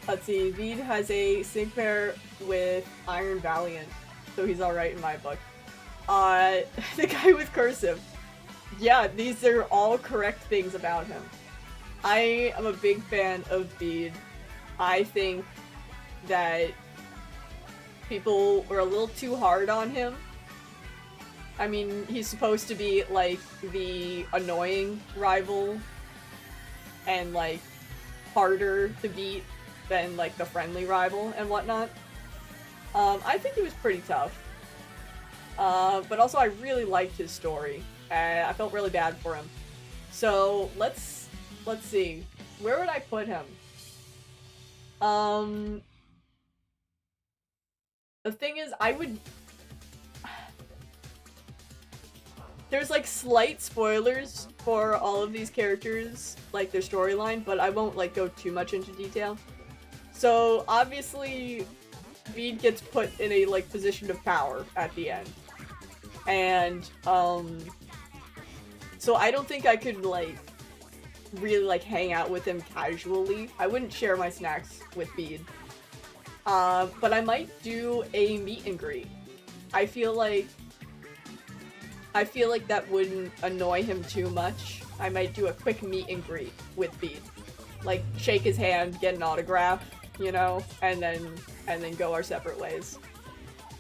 Let's see, Veed has a sync pair with Iron Valiant, so he's alright in my book. The guy with cursive. Yeah, these are all correct things about him. I am a big fan of Veed. I think that people were a little too hard on him. I mean, he's supposed to be, like, the annoying rival and, like, harder to beat than, like, the friendly rival and whatnot. I think he was pretty tough. But also I really liked his story. I felt really bad for him. So, let's see. Where would I put him? The thing is, there's, like, slight spoilers for all of these characters, like, their storyline, but I won't, like, go too much into detail. So, obviously, Veed gets put in a, like, position of power at the end. And, so I don't think I could, like, really, like, hang out with him casually. I wouldn't share my snacks with Veed. But I might do a meet and greet. I feel like that wouldn't annoy him too much. I might do a quick meet and greet with Veed. Like, shake his hand, get an autograph, you know, and then go our separate ways.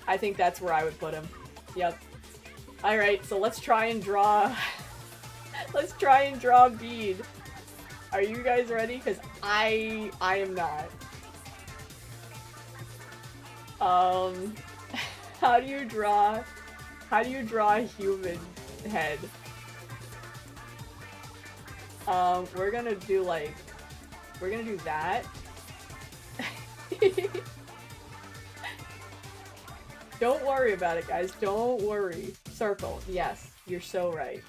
I think that's where I would put him. Yep. Alright, so let's try and draw... let's try and draw Veed. Are you guys ready? Because I am not. How do you draw a human head? We're gonna do that. Don't worry about it, guys. Don't worry. Circle. Yes, you're so right.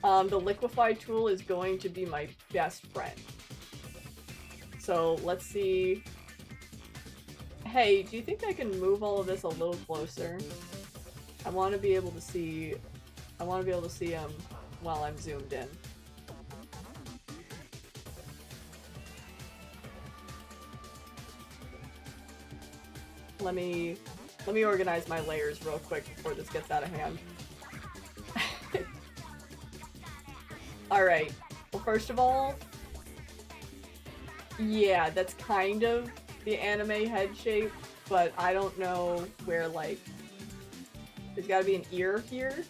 The liquefy tool is going to be my best friend. So let's see. Hey, do you think I can move all of this a little closer? I want to be able to see him while I'm zoomed in. Let me organize my layers real quick before this gets out of hand. Alright, well, first of all, yeah, that's kind of the anime head shape, but I don't know where, like, there's gotta be an ear here,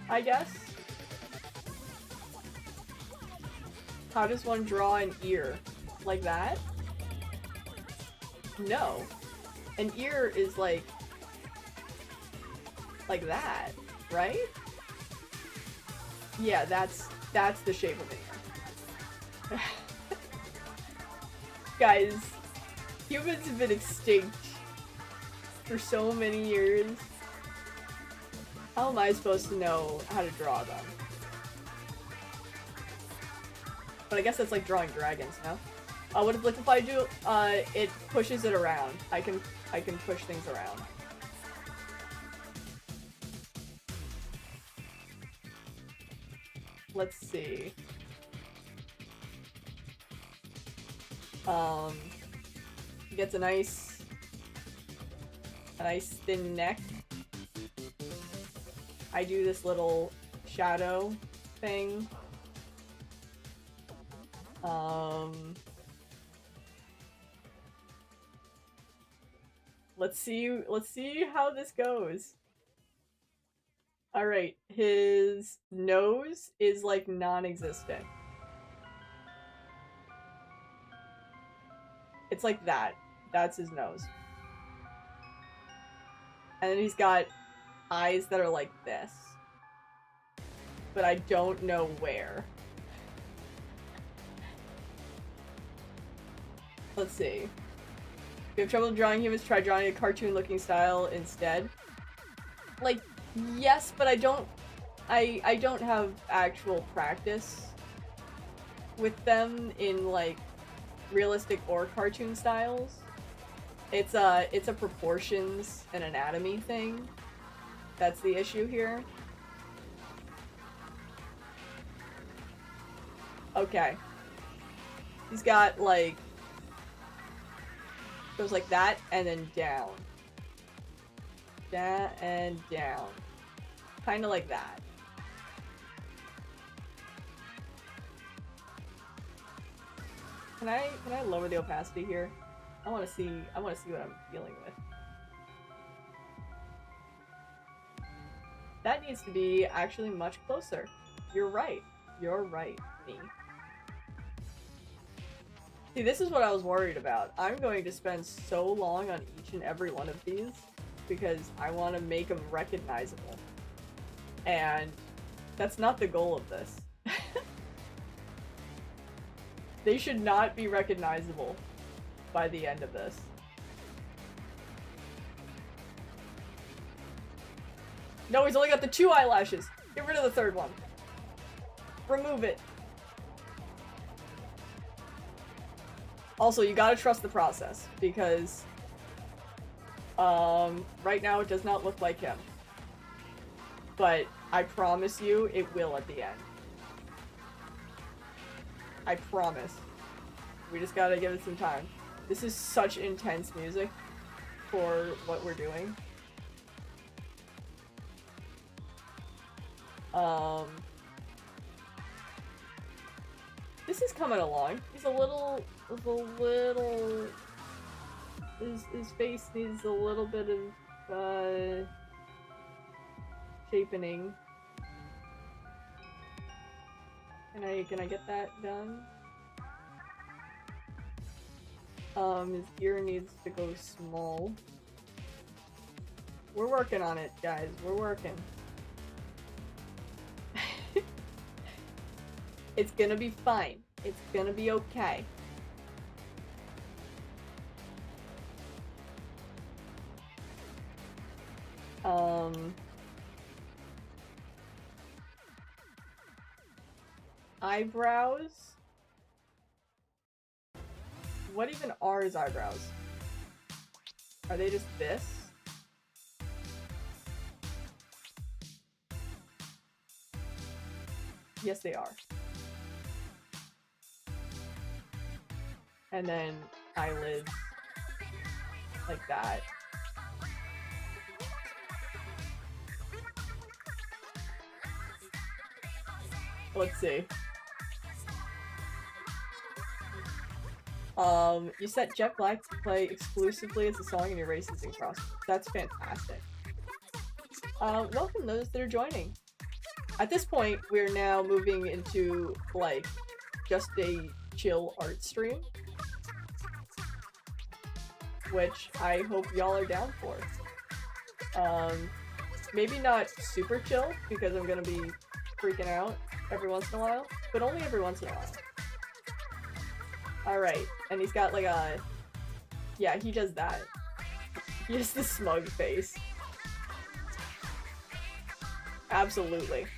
I guess? How does one draw an ear? Like that? No. An ear is like that, right? Yeah, that's the shape of an ear. Guys, humans have been extinct for so many years. How am I supposed to know how to draw them? But I guess that's like drawing dragons, no? What does liquefy do? It pushes it around. I can push things around. Let's see. Gets a nice thin neck. I do this little shadow thing. Let's see how this goes. Alright, his nose is like non-existent. It's like that. That's his nose. And then he's got eyes that are like this. But I don't know where. Let's see. you have trouble drawing humans, try drawing a cartoon-looking style instead. Like, yes, but I don't have actual practice with them in, like, realistic or cartoon styles. It's a proportions and anatomy thing. That's the issue here. Okay. He's got, like, goes like that, and then down. Down and down. Kinda like that. Can I lower the opacity here? I wanna see what I'm dealing with. That needs to be actually much closer. You're right. You're right, me. See, this is what I was worried about. I'm going to spend so long on each and every one of these because I want to make them recognizable. And that's not the goal of this. They should not be recognizable by the end of this. No, he's only got the 2 eyelashes. Get rid of the 3rd one. Remove it. Also, you gotta trust the process, because right now it does not look like him. But I promise you, it will at the end. I promise. We just gotta give it some time. This is such intense music for what we're doing. This is coming along. He's a little, his face needs a little bit of, shapening. Can I get that done? His ear needs to go small. We're working on it, guys. We're working. It's gonna be fine. It's gonna be okay. Eyebrows? What even are his eyebrows? Are they just this? Yes, they are. And then eyelids like that. Let's see. You set Jet Black to play exclusively as a song in your races and cross. That's fantastic. Welcome those that are joining. At this point, we're now moving into, like, just a chill art stream. Which I hope y'all are down for. Maybe not super chill, because I'm gonna be freaking out every once in a while, but only every once in a while. Alright, and he's got like a... Yeah, he does that. He has the smug face. Absolutely.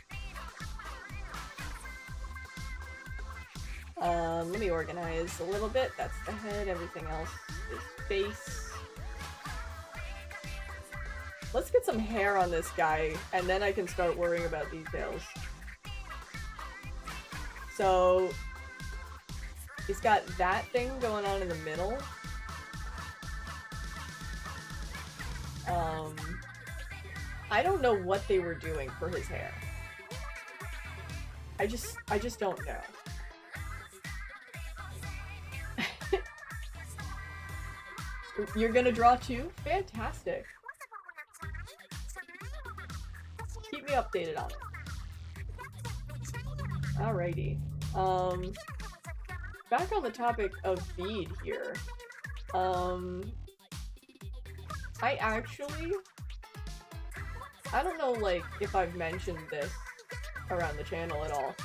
Let me organize a little bit. That's the head, everything else is face. Let's get some hair on this guy, and then I can start worrying about details. So, he's got that thing going on in the middle. I don't know what they were doing for his hair. I just don't know. You're gonna draw too? Fantastic. Keep me updated on it. Alrighty. Back on the topic of bead here. I don't know, like, if I've mentioned this around the channel at all,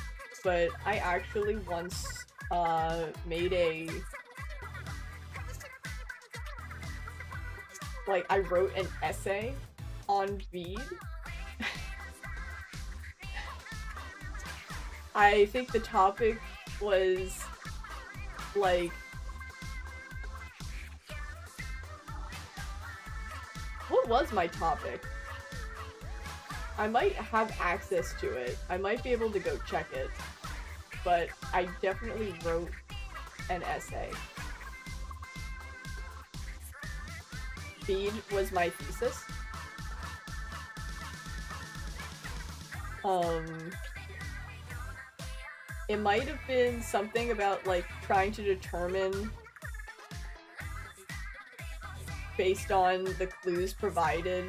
but I actually once, made like, I wrote an essay on Bead. I think the topic was, like, what was my topic? I might have access to it. I might be able to go check it. But I definitely wrote an essay. Bead was my thesis. It might have been something about, like, trying to determine, based on the clues provided,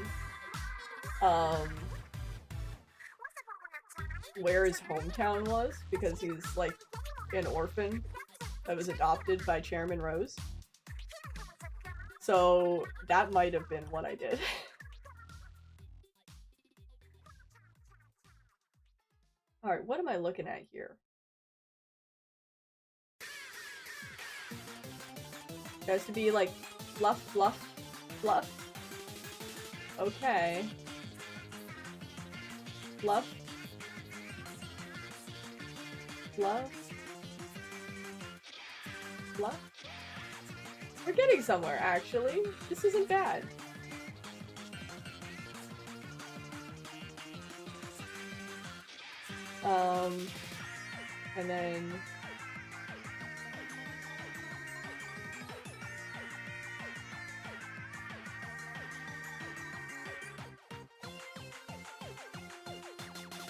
where his hometown was, because he's, like, an orphan that was adopted by Chairman Rose. So that might have been what I did. Alright, what am I looking at here? It has to be like fluff, fluff, fluff. Okay. Fluff. Fluff. Fluff. We're getting somewhere, actually. This isn't bad. And then...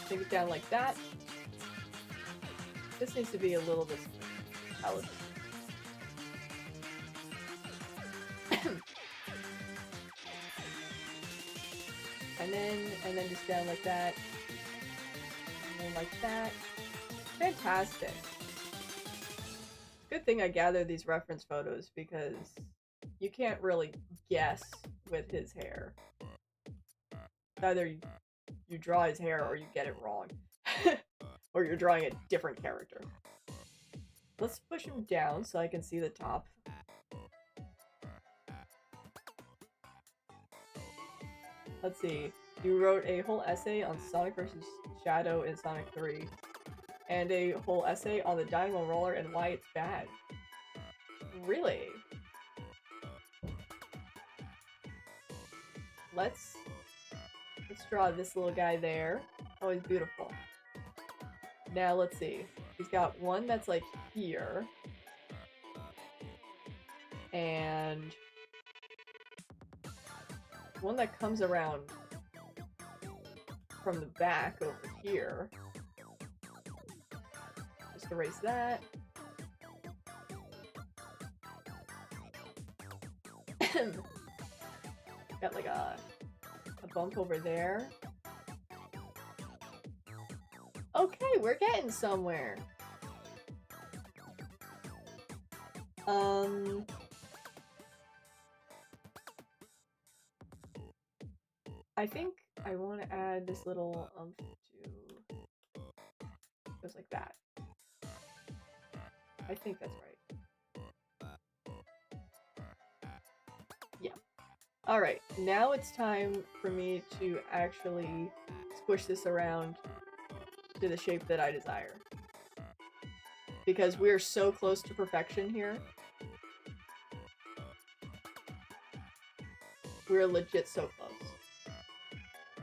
take it down like that. This needs to be a little bit out. and then just down like that. And then like that. Fantastic. Good thing I gathered these reference photos because you can't really guess with his hair. Either you draw his hair or you get it wrong. Or you're drawing a different character. Let's push him down so I can see the top. Let's see. You wrote a whole essay on Sonic vs. Shadow in Sonic 3. And a whole essay on the Dynamo Roller and why it's bad. Really? Let's draw this little guy there. Oh, he's beautiful. Now let's see. He's got one that's like here. And one that comes around from the back over here. Just erase that. Got like a bump over there. Okay, we're getting somewhere. I think I want to add this little to goes like that. I think that's right. Yeah. Alright, now it's time for me to actually squish this around to the shape that I desire. Because we're so close to perfection here. We're legit so close.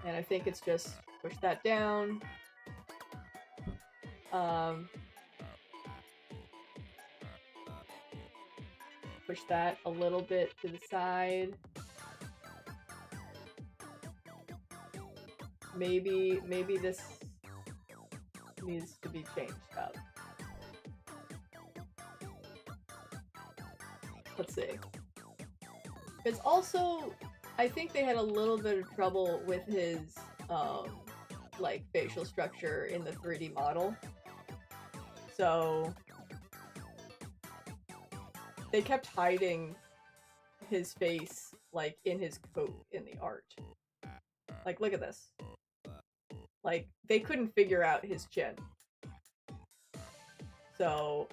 And I think it's just push that down. Push that a little bit to the side. Maybe this needs to be changed up. Let's see. It's also, I think they had a little bit of trouble with his, like, facial structure in the 3D model. So they kept hiding his face, like, in his coat in the art. Like, look at this. Like, they couldn't figure out his chin. So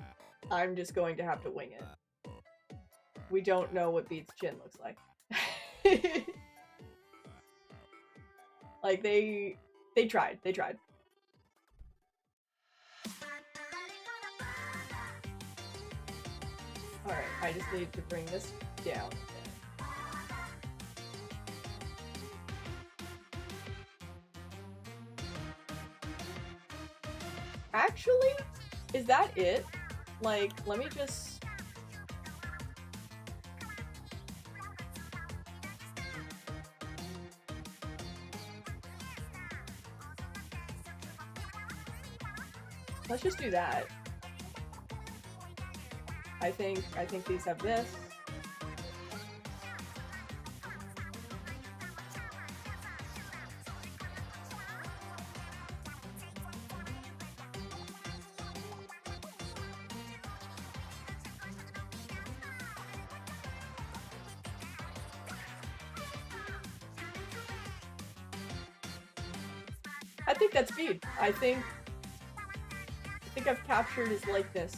I'm just going to have to wing it. We don't know what Beat's chin looks like. Like, they tried. They tried. Alright, I just need to bring this down. Actually, is that it? Like, let me just... Let's just do that. I think these have this. I think that's speed. I think I've captured his likeness.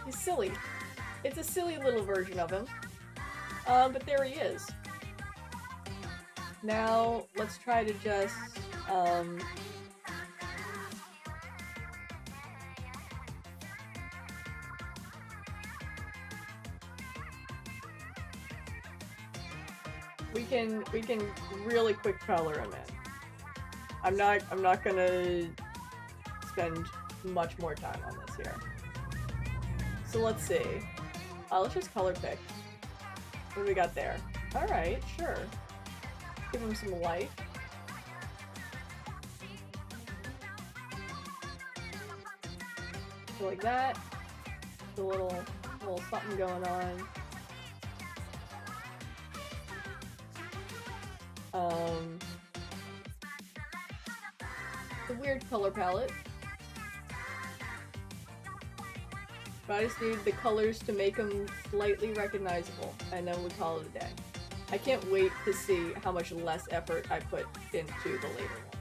He's silly. It's a silly little version of him. But there he is. Now, let's try to just, we can really quick color him in. I'm not gonna spend much more time on this here. So let's see. Let's just color pick. What do we got there? Alright, sure. Give him some light. So like that. A little something going on. The weird color palette. But I just need the colors to make them slightly recognizable, and then we call it a day. I can't wait to see how much less effort I put into the later ones.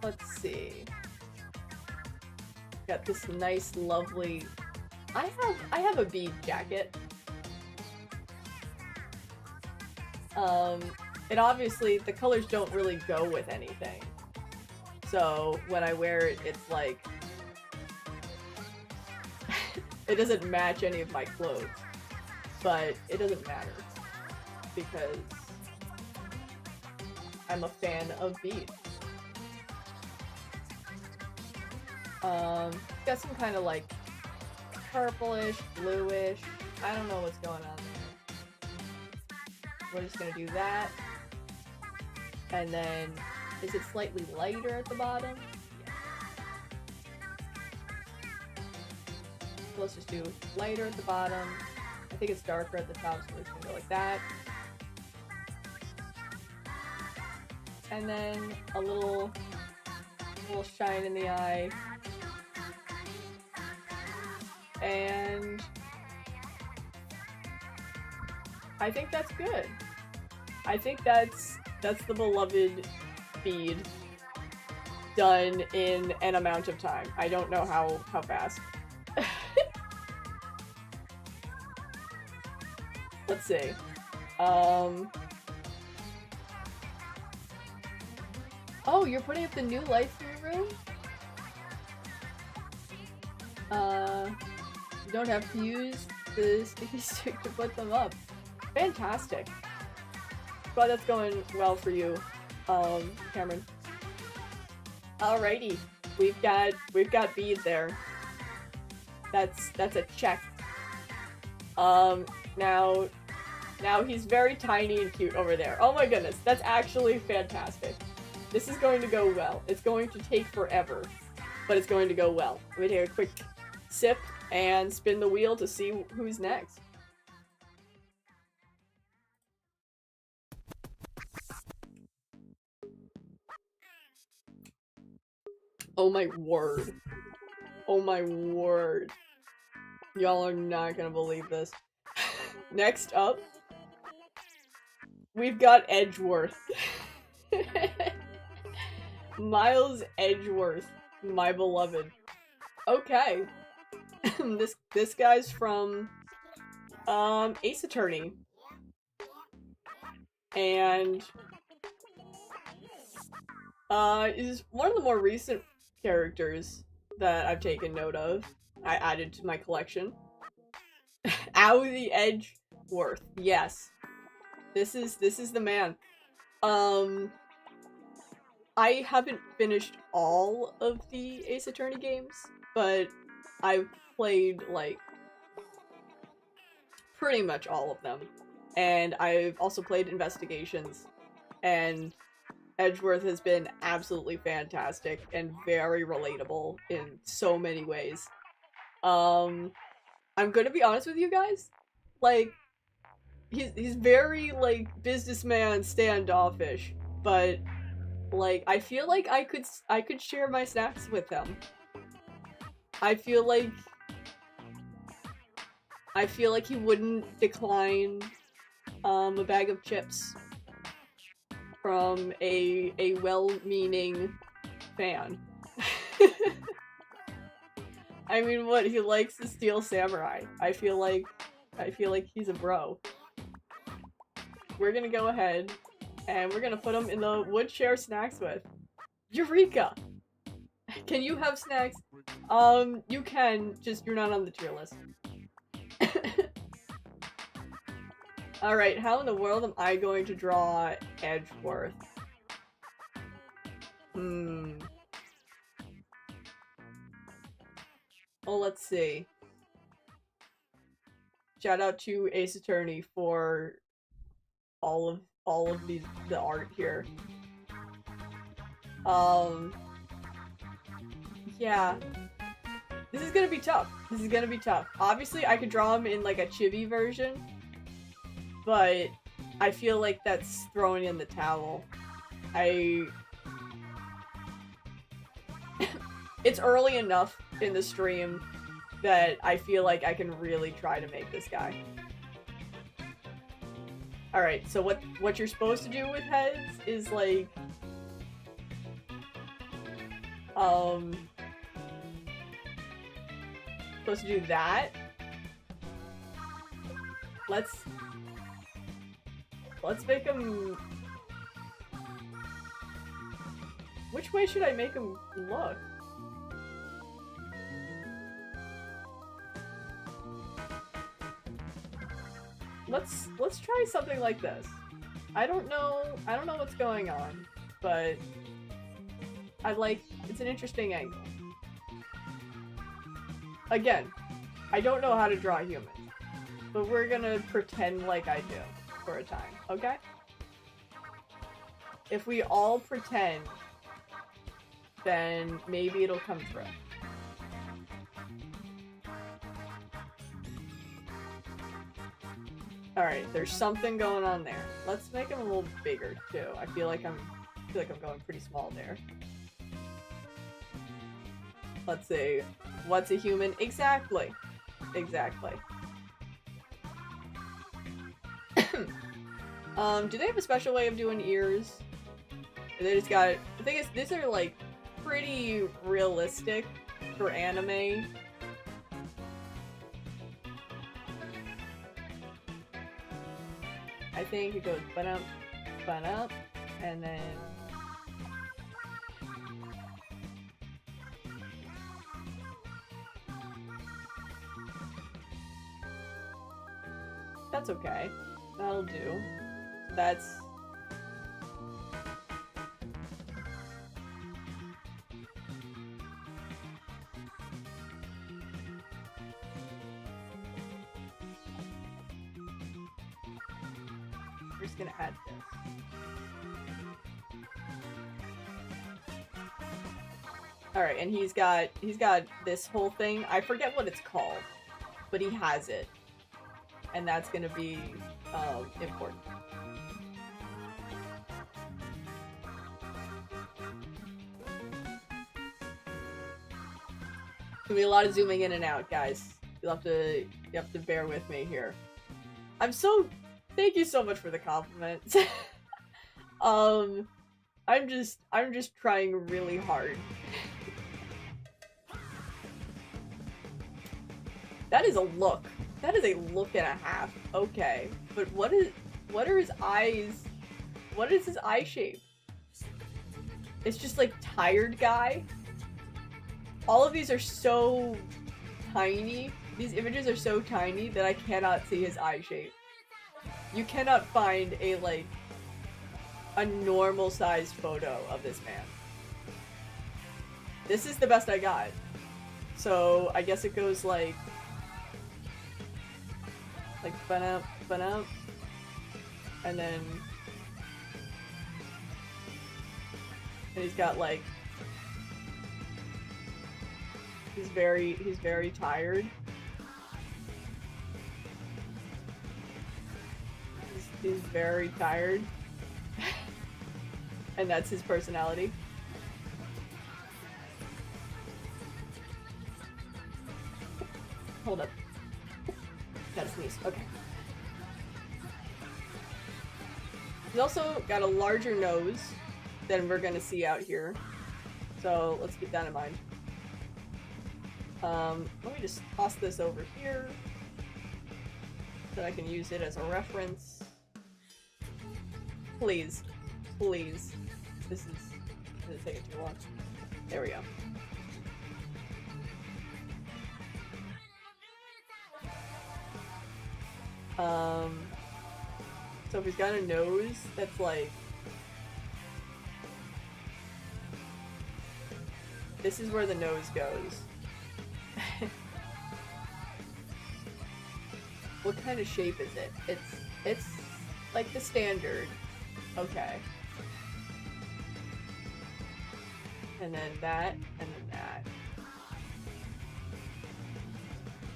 Let's see. Got this nice, lovely... I have a bead jacket. And obviously the colors don't really go with anything. So when I wear it, it's like... it doesn't match any of my clothes. But it doesn't matter. Because I'm a fan of beads. Got some kind of like purplish, bluish. I don't know what's going on there. We're just gonna do that. And then, is it slightly lighter at the bottom? Yeah. So let's just do lighter at the bottom. I think it's darker at the top, so we're just gonna go like that. And then a little shine in the eye. And I think that's good. I think that's the beloved bead done in an amount of time. I don't know how fast. Let's see. Oh, you're putting up the new lights in your room? You don't have to use the sticky stick to put them up. Fantastic. Glad that's going well for you, Cameron. Alrighty, we've got bead there. That's a check. Now he's very tiny and cute over there. Oh my goodness, that's actually fantastic. This is going to go well. It's going to take forever, but it's going to go well. Let me take a quick sip and spin the wheel to see who's next. Oh my word. Oh my word. Y'all are not gonna believe this. Next up, we've got Edgeworth. Miles Edgeworth, my beloved. Okay. this guy's from Ace Attorney. And is one of the more recent characters that I've taken note of. I added to my collection. Ow the Edgeworth. Yes. This is the man. I haven't finished all of the Ace Attorney games, but I've played, like, pretty much all of them. And I've also played Investigations, and Edgeworth has been absolutely fantastic and very relatable in so many ways. I'm gonna be honest with you guys, like, he's very, like, businessman standoffish, but, like, I feel like I could share my snacks with him. I feel like he wouldn't decline a bag of chips from a well-meaning fan. I mean, what, he likes the Steel Samurai. I feel like he's a bro. We're gonna go ahead and we're gonna put him in the would share snacks with. Eureka! Can you have snacks? You can, just you're not on the tier list. Alright, how in the world am I going to draw Edgeworth? Well, let's see. Shout out to Ace Attorney for all of the art here. Yeah. This is gonna be tough. This is gonna be tough. Obviously, I could draw him in, like, a chibi version, but I feel like that's throwing in the towel. It's early enough in the stream that I feel like I can really try to make this guy. Alright, so what you're supposed to do with heads is, like, supposed to do that. Let's make him... Which way should I make him look? Let's try something like this. I don't know what's going on, but it's an interesting angle. Again, I don't know how to draw humans, but we're gonna pretend like I do for a time, okay? If we all pretend, then maybe it'll come through. Alright, there's something going on there. Let's make him a little bigger, too. I feel like I'm going pretty small there. Let's see. What's a human? Exactly. Exactly. Do they have a special way of doing ears? They just got... The thing is, these are, like, pretty realistic for anime. I think it goes bun-up, and then... That's okay. That'll do. That's... We're just gonna add this. Alright, and he's got this whole thing. I forget what it's called, but he has it. And that's gonna be important. Gonna be a lot of zooming in and out, guys. You have to bear with me here. Thank you so much for the compliment. I'm just trying really hard. That is a look. That is a look and a half. Okay. But what are his eyes? What is his eye shape? It's just like tired guy. All of these are so tiny. These images are so tiny that I cannot see his eye shape. You cannot find a normal sized photo of this man. This is the best I got. So I guess it goes like banana, and then he's got like he's very tired. He's very tired. And that's his personality. Hold up. Gotta sneeze. Okay. He's also got a larger nose than we're gonna see out here. So let's keep that in mind. Let me just toss this over here so I can use it as a reference. Please. Please. This is taking too long. There we go. So if he's got a nose that's like... This is where the nose goes. What kind of shape is it? It's like the standard. Okay. And then that, and then that.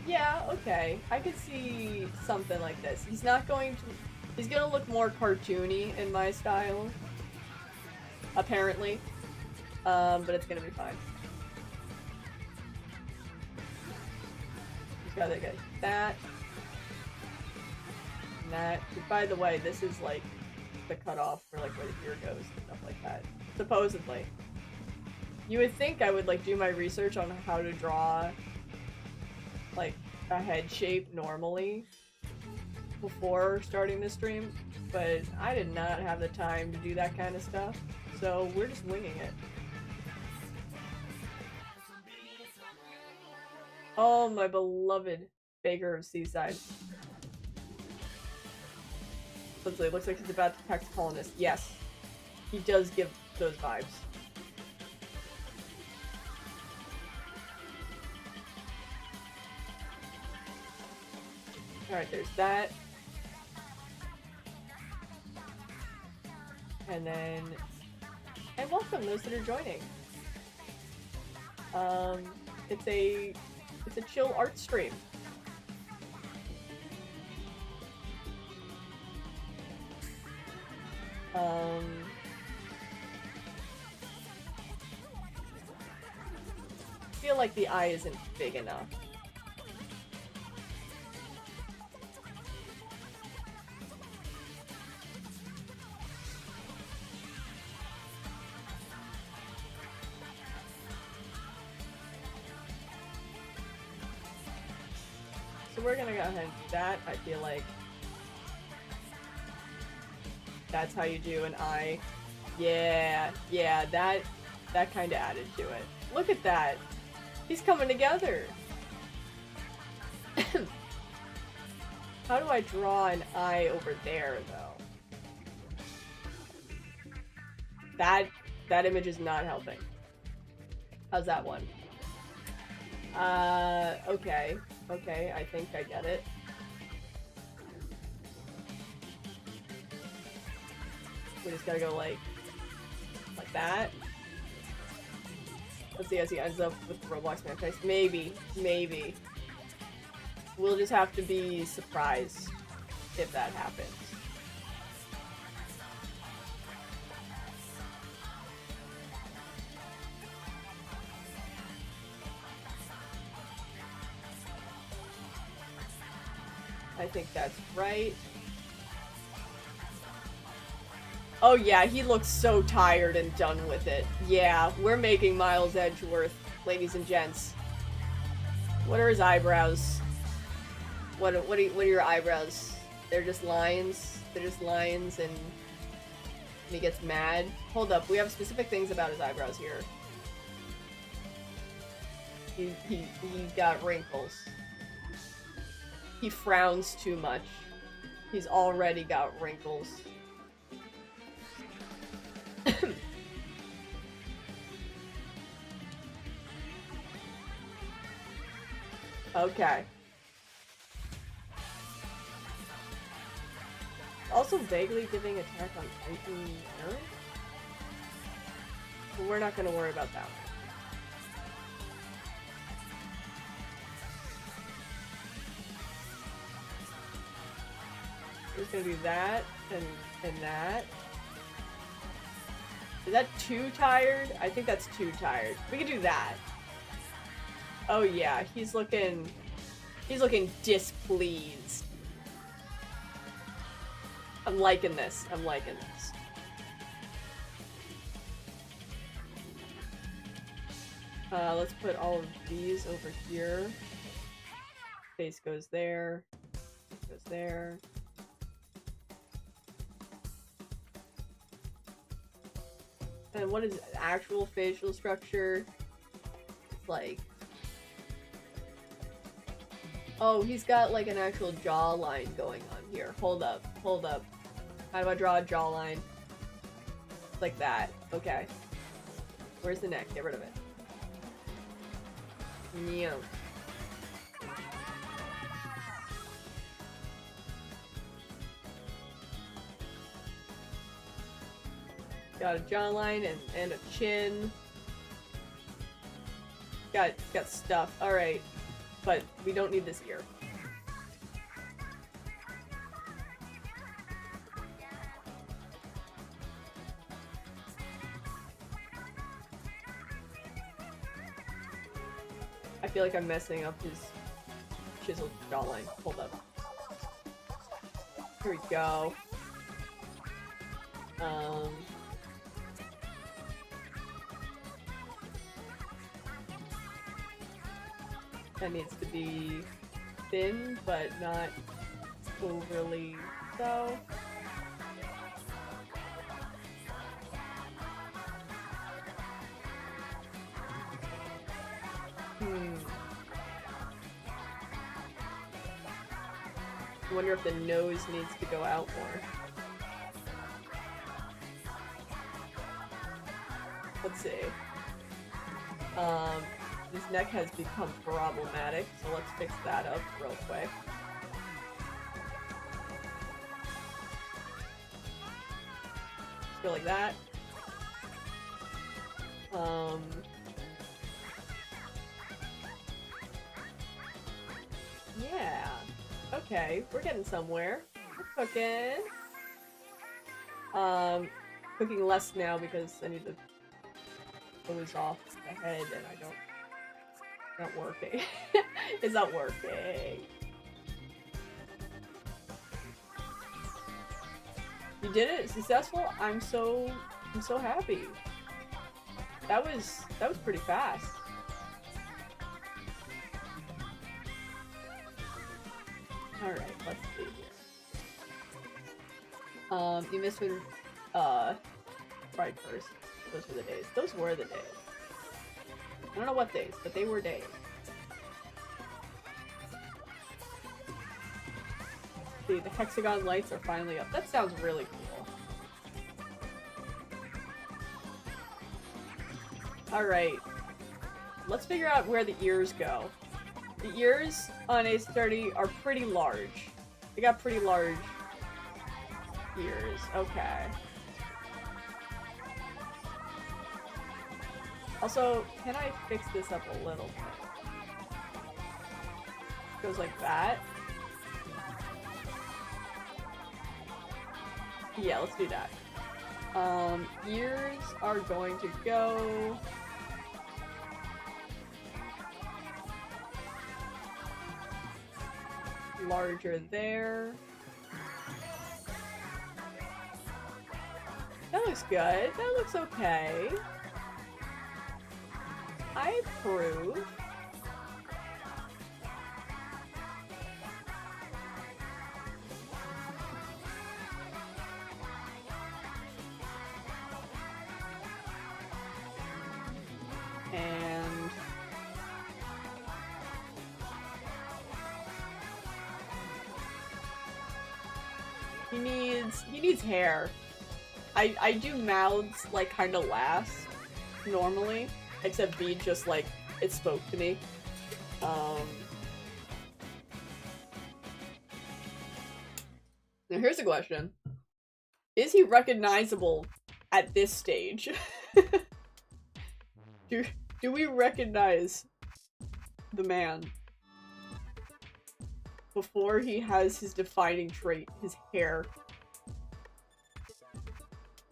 Yeah, okay. I could see something like this. He's gonna look more cartoony in my style. Apparently. But it's gonna be fine. He's got that. And that. By the way, this is like the cutoff for like where the ear goes and stuff like that. Supposedly. You would think I would like do my research on how to draw like a head shape normally before starting this stream, but I did not have the time to do that kind of stuff, so we're just winging it. Oh, my beloved Baker of Seaside. It looks like he's about to text a colonist. Yes, he does give those vibes. Alright, there's that. And then... And welcome those that are joining. It's a chill art stream. I feel like the eye isn't big enough. So we're gonna go ahead and do that. I feel like that's how you do an eye. Yeah, that kind of added to it. Look at that. He's coming together. How do I draw an eye over there, though? That image is not helping. How's that one? Okay. Okay, I think I get it. We just gotta go like that. Let's see as he ends up with the Roblox man face. Maybe. We'll just have to be surprised if that happens. I think that's right. Oh yeah, he looks so tired and done with it. Yeah, we're making 𝒕𝒓𝒂𝒍, ladies and gents. What are his eyebrows? What are your eyebrows? They're just lines. They're just lines, and he gets mad. Hold up, we have specific things about his eyebrows here. He got wrinkles. He frowns too much. He's already got wrinkles. Okay. Also vaguely giving attack on Titan Aaron? But we're not gonna worry about that one. We're just gonna do that and that. Is that too tired? I think that's too tired. We can do that. Oh yeah, he's looking displeased. I'm liking this. I'm liking this. Let's put all of these over here. Face goes there. Goes there. And what is actual facial structure? It's like... Oh, he's got like an actual jawline going on here. Hold up, hold up. How do I draw a jawline? Like that. Okay. Where's the neck? Get rid of it. Yeah. Got a jawline and a chin. Got stuff. Alright. But we don't need this ear. I feel like I'm messing up his chiseled jawline. Hold up. Here we go. That needs to be thin, but not overly so. I wonder if the nose needs to go out more. Let's see. His neck has become problematic, so let's fix that up real quick. Just go like that. Yeah. Okay, we're getting somewhere. We're cooking. Cooking less now because I need to close off the head and I don't... Not working. It's not working. You did it? Successful? I'm so happy. That was pretty fast. Alright, let's see here. You missed with Pride first. Those were the days. Those were the days. I don't know what days, but they were days. See, the hexagon lights are finally up. That sounds really cool. Alright. Let's figure out where the ears go. The ears on 𝒕𝒓𝒂𝒎 are pretty large. They got pretty large ears. Okay. Also, can I fix this up a little bit? Goes like that. Yeah, let's do that. Ears are going to go... larger there. That looks good. That looks okay. I approve. And he needs hair. I do mouths like kind of last normally, except B just like it spoke to me. Now here's a question: is he recognizable at this stage? Do we recognize the man before he has his defining trait, his hair?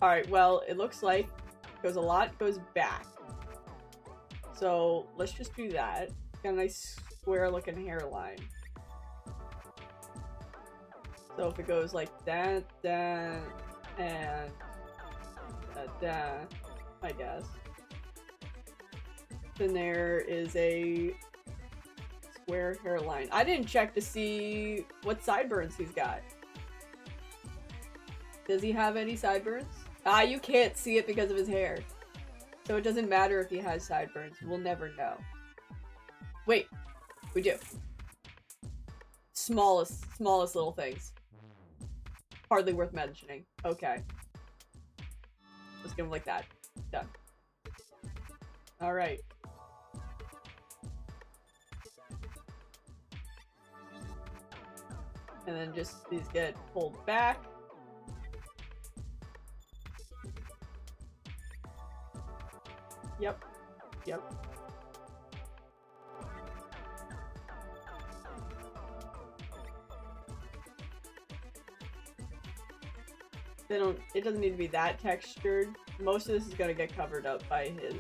Alright, well, it looks like goes a lot goes back. So let's just do that. Got a nice square looking hairline. So if it goes like that, and that, I guess. Then there is a square hairline. I didn't check to see what sideburns he's got. Does he have any sideburns? Ah, you can't see it because of his hair. So it doesn't matter if he has sideburns. We'll never know. Wait, we do. Smallest little things. Hardly worth mentioning. Okay. Let's give him like that. Done. Alright. And then just these get pulled back. Yep. Yep. It doesn't need to be that textured. Most of this is gonna get covered up by his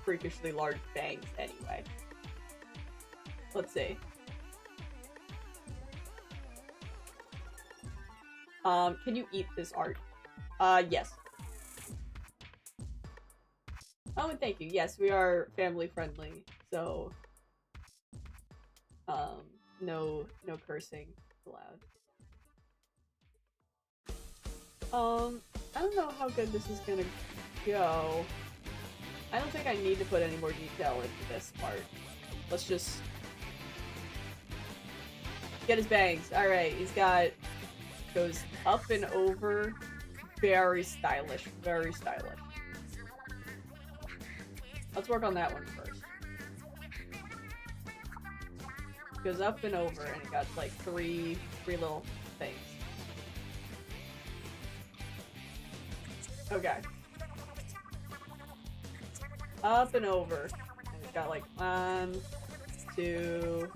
freakishly large bangs anyway. Let's see. Can you eat this art? Yes. Oh, and thank you. Yes, we are family friendly, so no cursing allowed. I don't know how good this is gonna go. I don't think I need to put any more detail into this part. Let's just get his bangs. Alright, he's got goes up and over. Very stylish. Very stylish. Let's work on that one first. Goes up and over, and it got like three little things. Okay. Up and over. And it's got like 1, 2.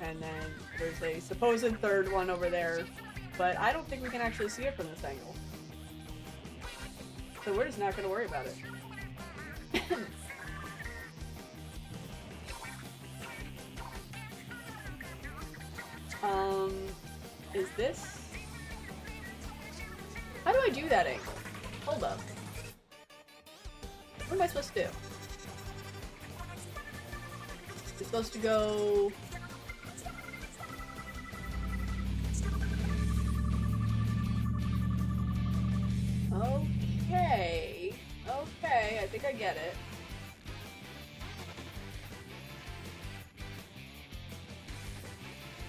And then there's a supposed third one over there. But I don't think we can actually see it from this angle. So we're just not going to worry about it. Is this? How do I do that angle? Hold up. What am I supposed to do? It's supposed to go... Okay. Okay, I think I get it.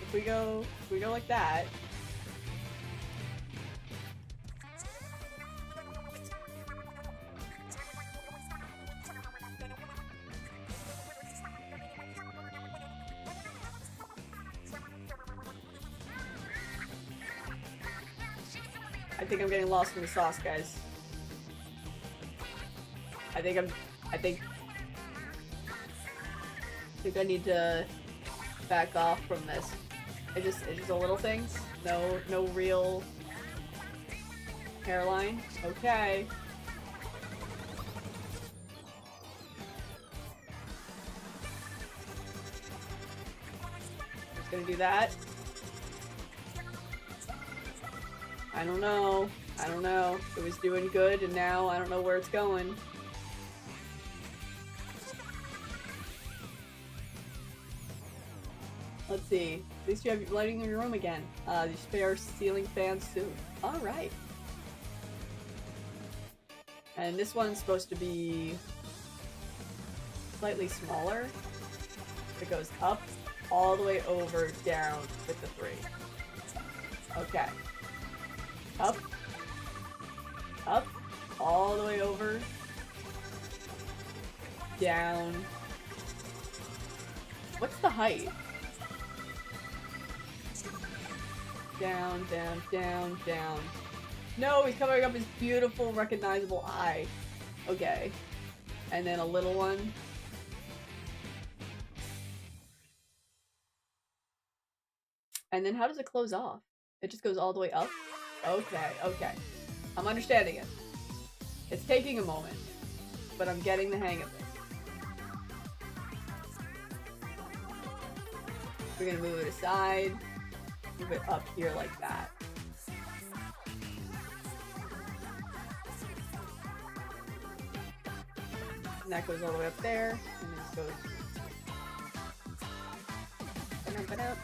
If we go like that. I think I'm getting lost in the sauce, guys. I think I need to back off from this. It's just a little things. No real hairline. Okay. Gonna do that. I don't know. I don't know. It was doing good, and now I don't know where it's going. Let's see. At least you have lighting in your room again. You spare ceiling fans soon. Alright. And this one's supposed to be slightly smaller. It goes up, all the way over, down with the 3. Okay. Up. Up. All the way over. Down. What's the height? Down, down, down, down. No, he's covering up his beautiful, recognizable eye. Okay. And then a little one. And then how does it close off? It just goes all the way up? Okay, okay. I'm understanding it. It's taking a moment, but I'm getting the hang of it. We're gonna move it aside, move it up here like that. And that goes all the way up there, and this goes... Ba-dum-ba-dum.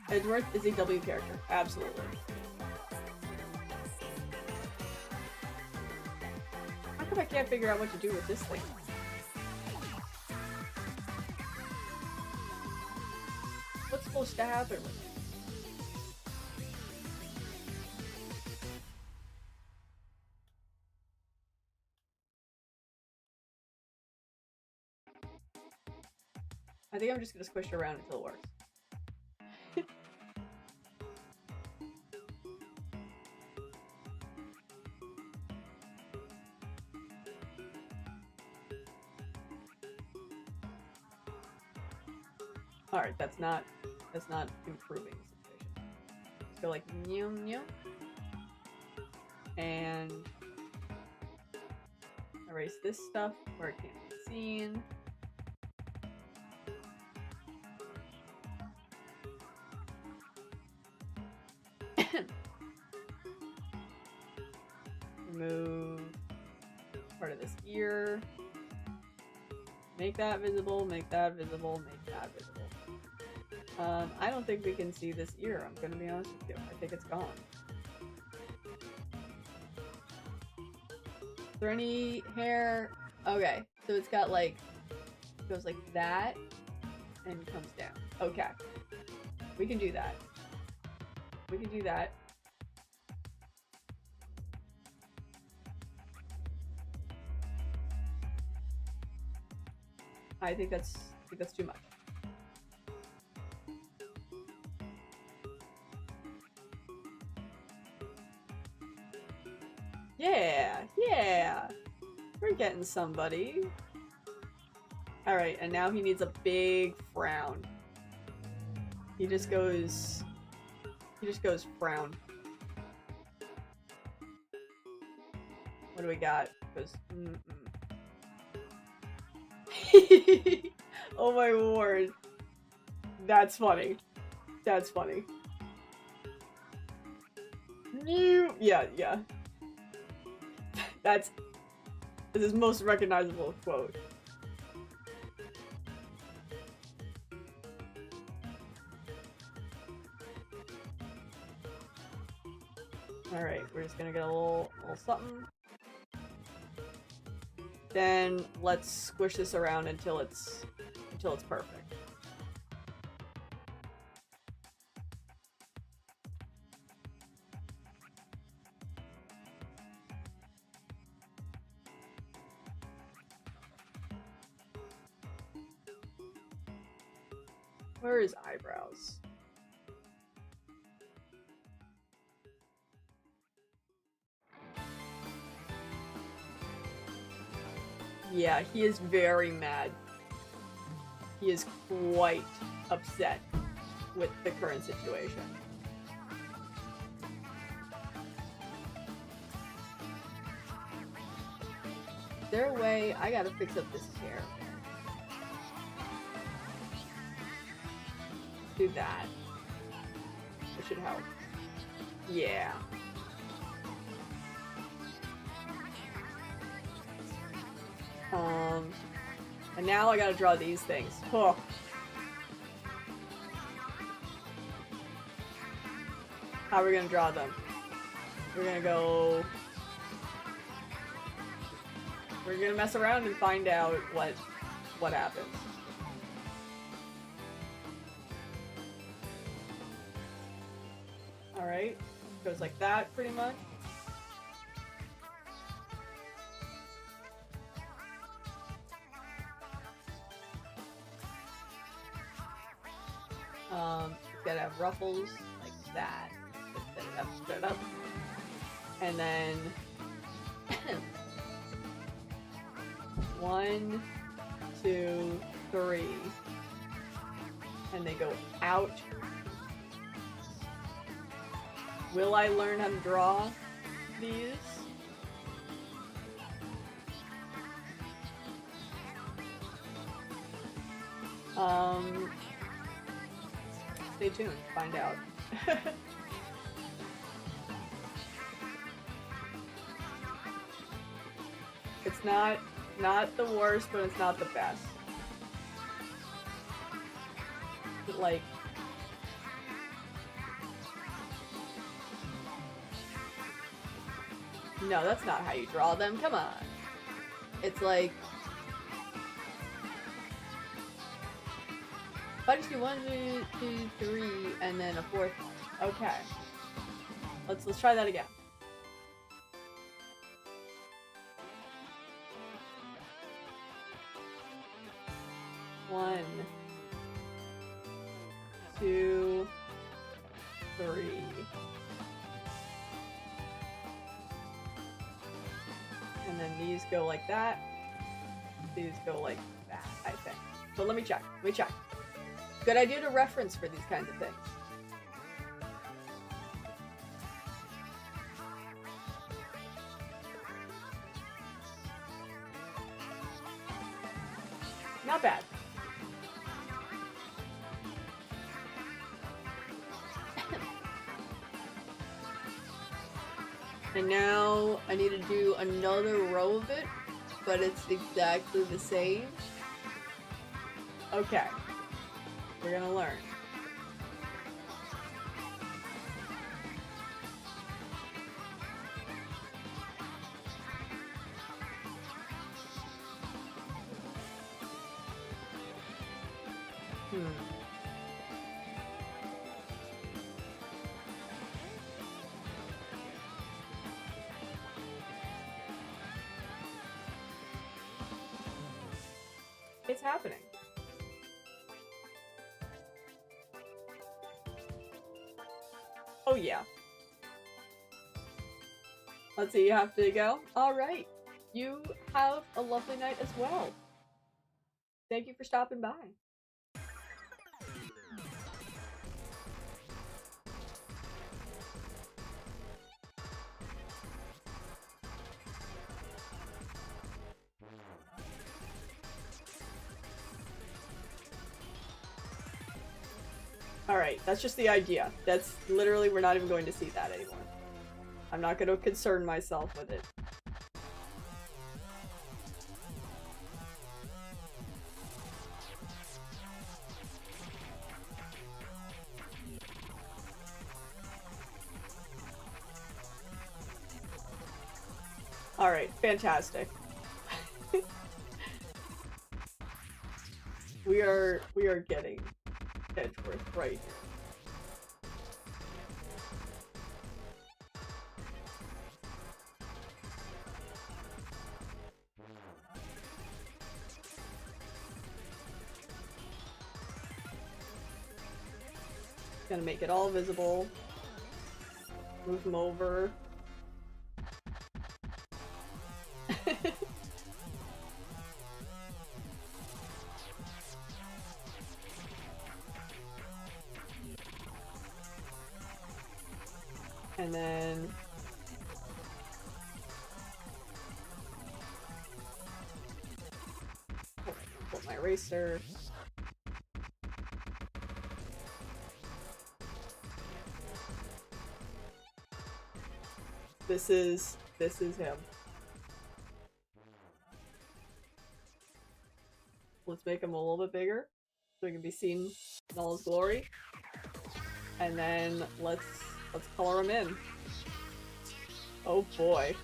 Edgeworth is a W character, absolutely. How come I can't figure out what to do with this thing? What's supposed to happen with it? I think I'm just gonna squish it around until it works. Alright, that's not improving the situation. Let's go like meow meow. And erase this stuff where it can't be seen. Remove part of this ear. Make that visible, make that visible, make that visible. I don't think we can see this ear, I'm gonna be honest with you. I think it's gone. Is there any hair? Okay, so it's got like, it goes like that and comes down. Okay. We can do that. We can do that. I think that's too much. Yeah, yeah. We're getting somebody. Alright, and now he needs a big frown. He just goes frown. What do we got? Goes oh my word. That's funny. That's funny. Yeah, yeah. This is most recognizable quote. Alright, we're just gonna get a little something. Then let's squish this around until it's perfect. Where is eyebrows? Yeah, he is very mad. He is quite upset. with the current situation. Is there a way I gotta fix up this chair? Do that. It should help. Yeah. And now I gotta draw these things. Oh. How are we gonna draw them? We're gonna go... We're gonna mess around and find out what happens. Alright. Goes like that, pretty much. Gotta have ruffles like that. Set it up. And then 1, 2, 3. And they go out. Will I learn how to draw these? Stay tuned, find out. It's not the worst, but it's not the best. Like, no, that's not how you draw them. Come on. It's like, if I just do 1, 2, 3, and then a 4th. Okay. Let's try that again. One, 2, 3. And then these go like that. These go like that, I think. But let me check. Good idea to reference for these kinds of things. Not bad. And now I need to do another row of it, but it's exactly the same. Okay. We're gonna learn. It's happening. Oh yeah. Let's see, you have to go? Alright. You have a lovely night as well. Thank you for stopping by. Alright, that's just the idea. That's literally, we're not even going to see that anymore. I'm not going to concern myself with it. Alright, fantastic. We are getting Edgeworth right here. Gonna make it all visible. Move them over. And then pull my eraser. This is him. Let's make him a little bit bigger so he can be seen in all his glory. And then let's color him in. Oh boy.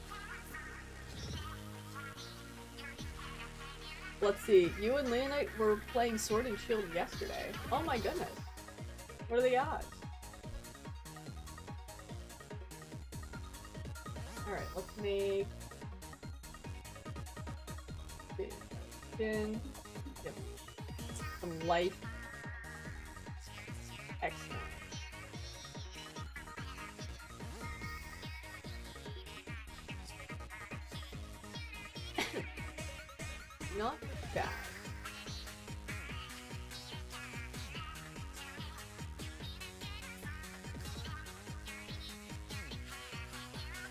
Let's see. You and Leonite were playing Sword and Shield yesterday. Oh my goodness. What are the odds? Alright, let's make yep. Some life. Excellent. Not bad.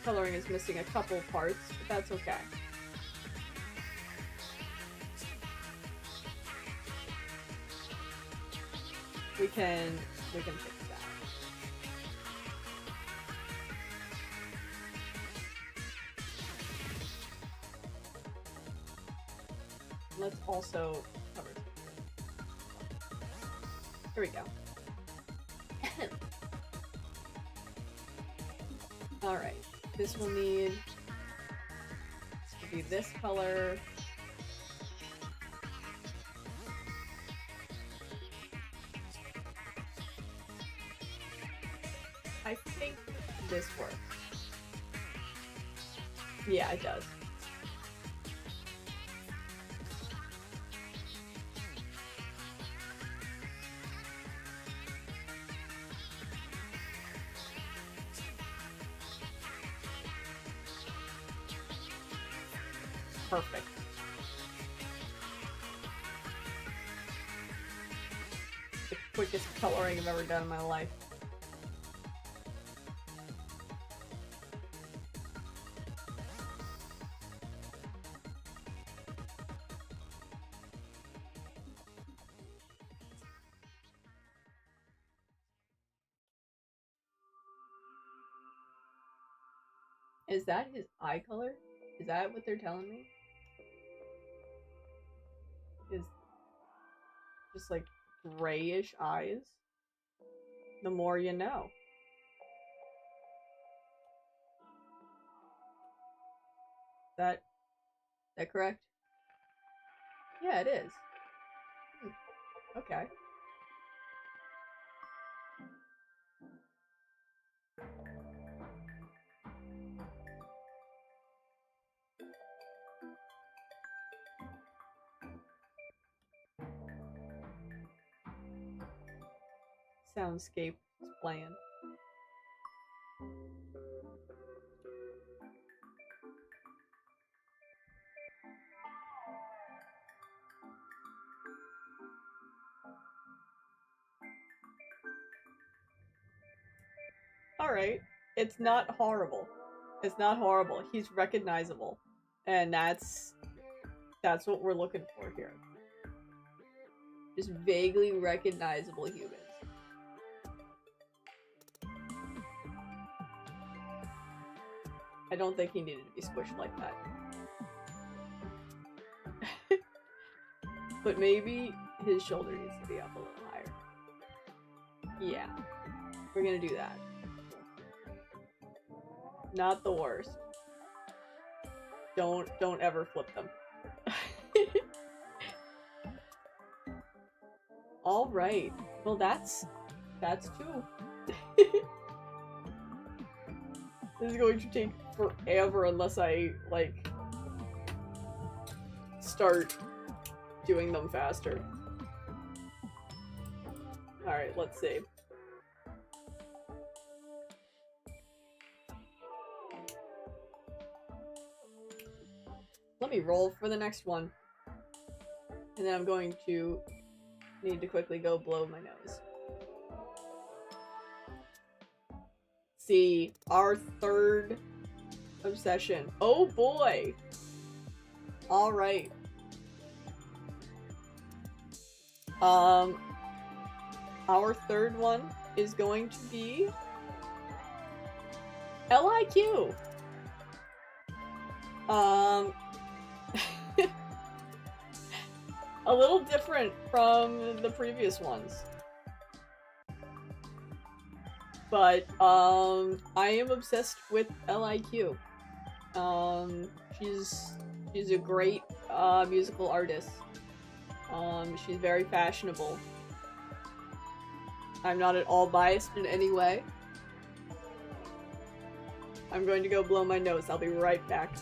Coloring is missing a couple parts, but that's okay. We can fix that. Let's also cover it. Here we go. Alright, this will need to be this color. I think this works. Yeah, it does. Perfect. The quickest coloring I've ever done in my life. Is that his eye color? Is that what they're telling me? Is just like grayish eyes? The more you know. Is that correct? Yeah, it is. Okay. Soundscape is playing. Alright. It's not horrible. It's not horrible. He's recognizable. And that's what we're looking for here. Just vaguely recognizable humans. I don't think he needed to be squished like that. But maybe his shoulder needs to be up a little higher. Yeah. We're gonna do that. Not the worst. Don't ever flip them. Alright. Well, that's two. This is going to take forever unless I, like, start doing them faster. Alright, let's see. Let me roll for the next one. And then I'm going to need to quickly go blow my nose. see. Our third obsession. Oh boy! Alright. Our third one is going to be LIQ. A little different from the previous ones. But, I am obsessed with LIQ. She's a great, musical artist. She's very fashionable. I'm not at all biased in any way. I'm going to go blow my nose. I'll be right back.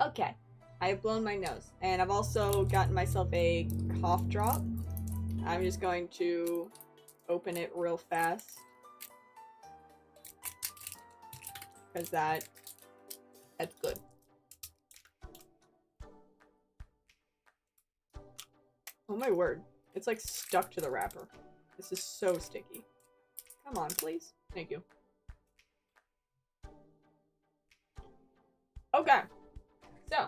Okay, I have blown my nose, and I've also gotten myself a cough drop. I'm just going to open it real fast, because that's good. Oh my word, it's like stuck to the wrapper. This is so sticky. Come on, please. Thank you. Okay. So,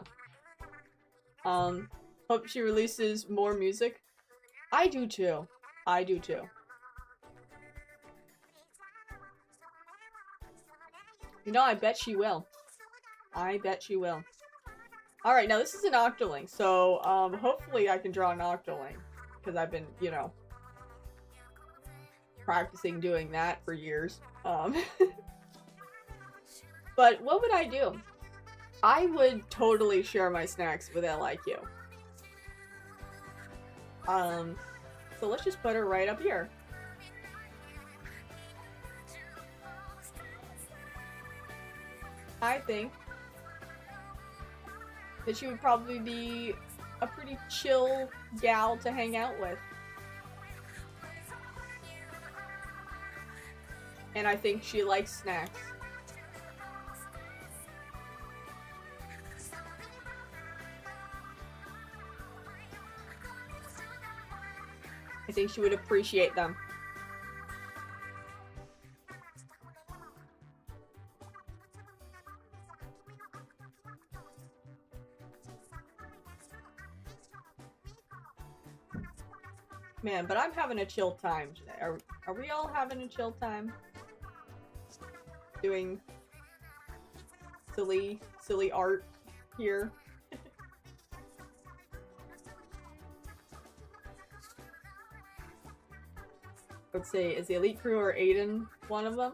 hope she releases more music. I do too. I do too. You know, I bet she will. I bet she will. Alright, now this is an Octoling, so, hopefully I can draw an Octoling. Because I've been, you know, practicing doing that for years. But what would I do? I would totally share my snacks with LIQ. So let's just put her right up here. I think that she would probably be a pretty chill gal to hang out with. And I think she likes snacks. I think she would appreciate them. Man, but I'm having a chill time today. Are we all having a chill time? Doing silly art here. Let's see, is the Elite Crew or Aiden one of them?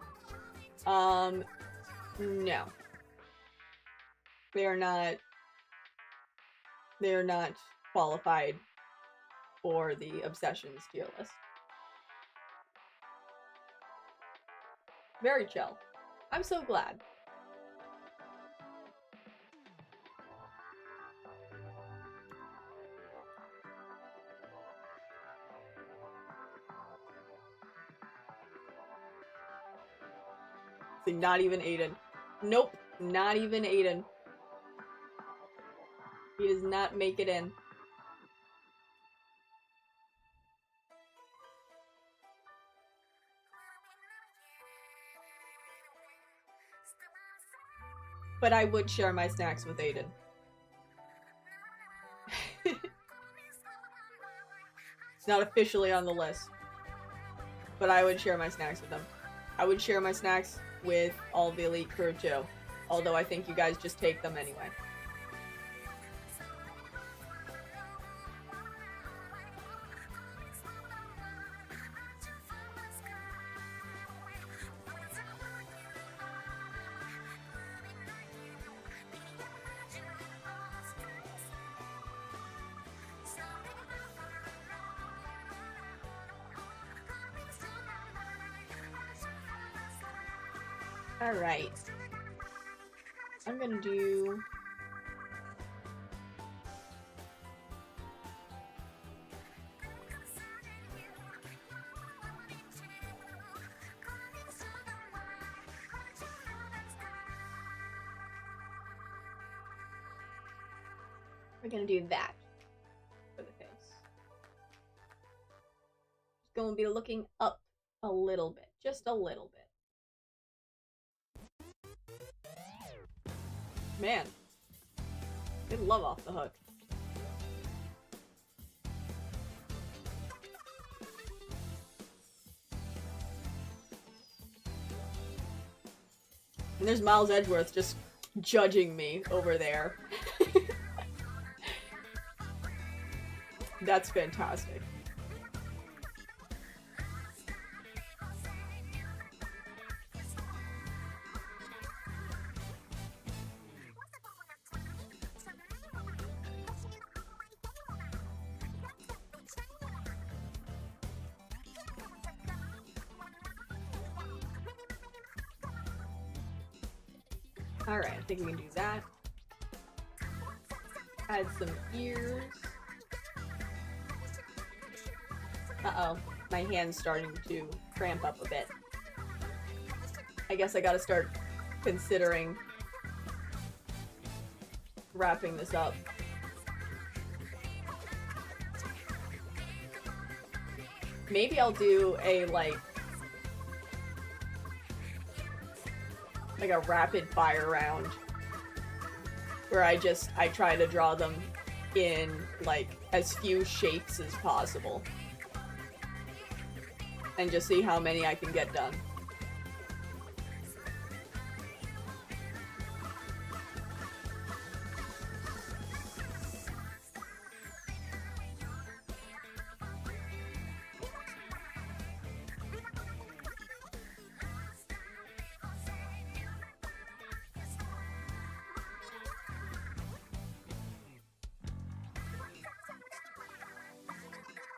No. They are not qualified for the Obsessions tier list. Very chill. I'm so glad. See, not even Aiden. Nope, not even Aiden. He does not make it in. But I would share my snacks with Aiden. It's not officially on the list. But I would share my snacks with them. I would share my snacks with all the Elite Crew too. Although I think you guys just take them anyway. Alright. I'm gonna do... We're gonna do that for the face. Just gonna be looking up a little bit. Just a little bit. Man, good love off the hook. And there's Miles Edgeworth just judging me over there. That's fantastic. Alright, I think we can do that. Add some ears. Uh-oh, my hand's starting to cramp up a bit. I guess I gotta start considering wrapping this up. Maybe I'll do a, like a rapid fire round where I try to draw them in, like, as few shapes as possible. And just see how many I can get done.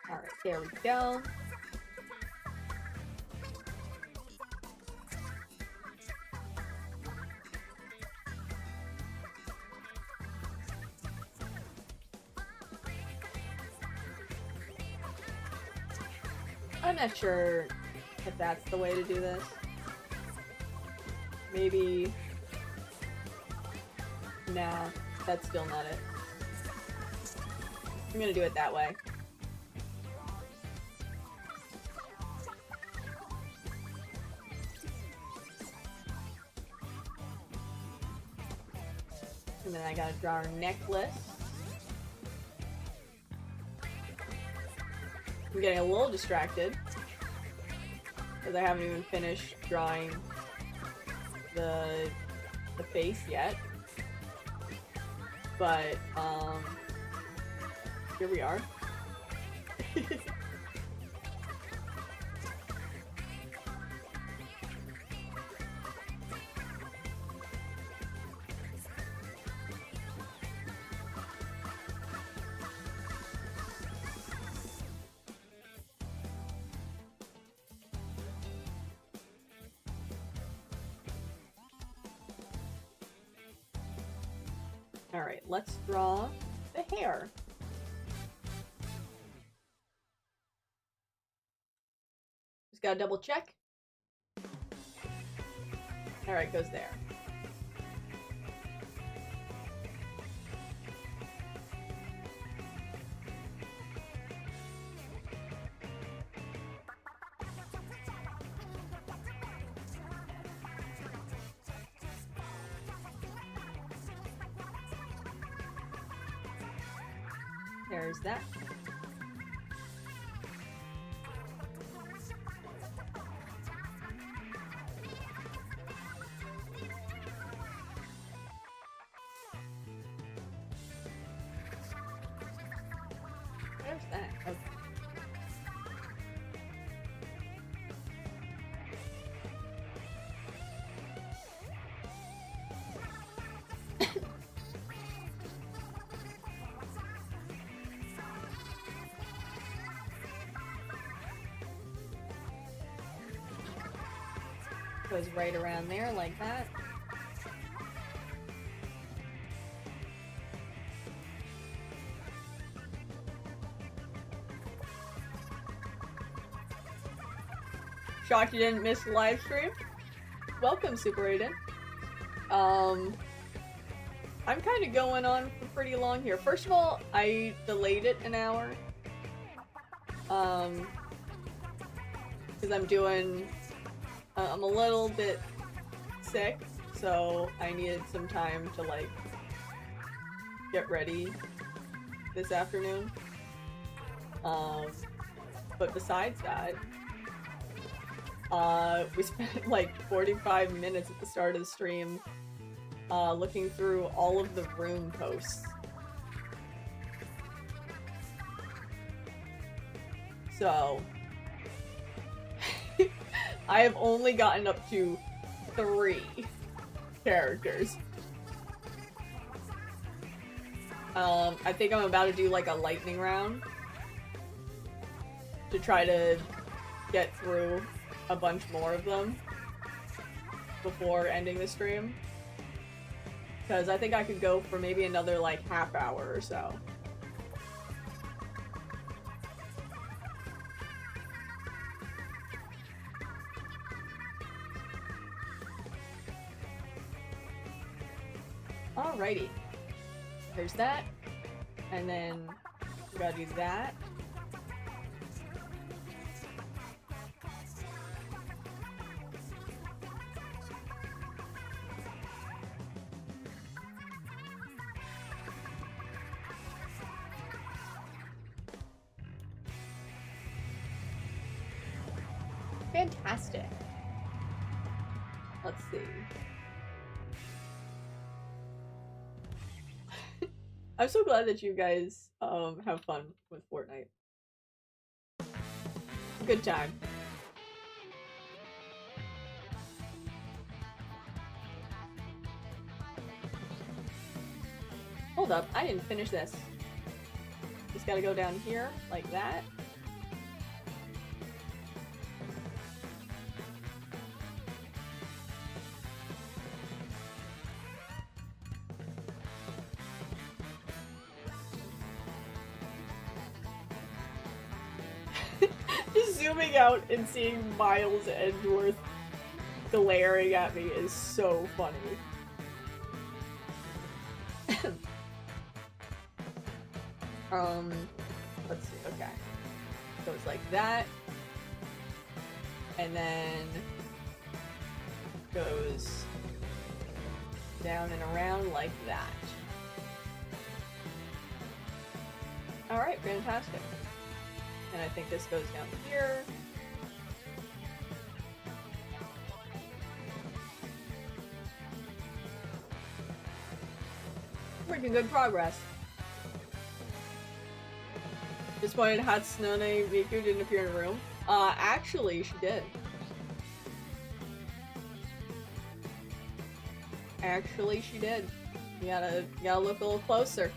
Alright, there we go. I'm not sure if that's the way to do this. Maybe... Nah, that's still not it. I'm gonna do it that way. And then I gotta draw our necklace. I'm getting a little distracted because I haven't even finished drawing the face yet. But here we are. Alright, let's draw the hair. Just gotta double check. Alright, goes there. There's that. There's that. Okay. Goes right around there like that. Shocked you didn't miss the live stream? Welcome, Super Aiden. I'm kind of going on for pretty long here. First of all, I delayed it an hour. Because I'm doing... I'm a little bit sick, so I needed some time to, like, get ready this afternoon. But besides that, we spent like 45 minutes at the start of the stream looking through all of the room posts. So, I have only gotten up to 3 characters. I think I'm about to do like a lightning round to try to get through a bunch more of them before ending the stream. Because I think I could go for maybe another like half hour or so. Alrighty. There's that. And then we gotta do that. Fantastic. Let's see. I'm so glad that you guys have fun with Fortnite. Good time. Hold up, I didn't finish this. Just gotta go down here, like that. Just zooming out and seeing Miles Edgeworth glaring at me is so funny. Let's see, okay. Goes like that. And then goes down and around like that. Alright, fantastic. And I think this goes down here. Making good progress. Disappointed Hatsune Miku didn't appear in the room. Actually, she did. Actually, she did. You gotta look a little closer.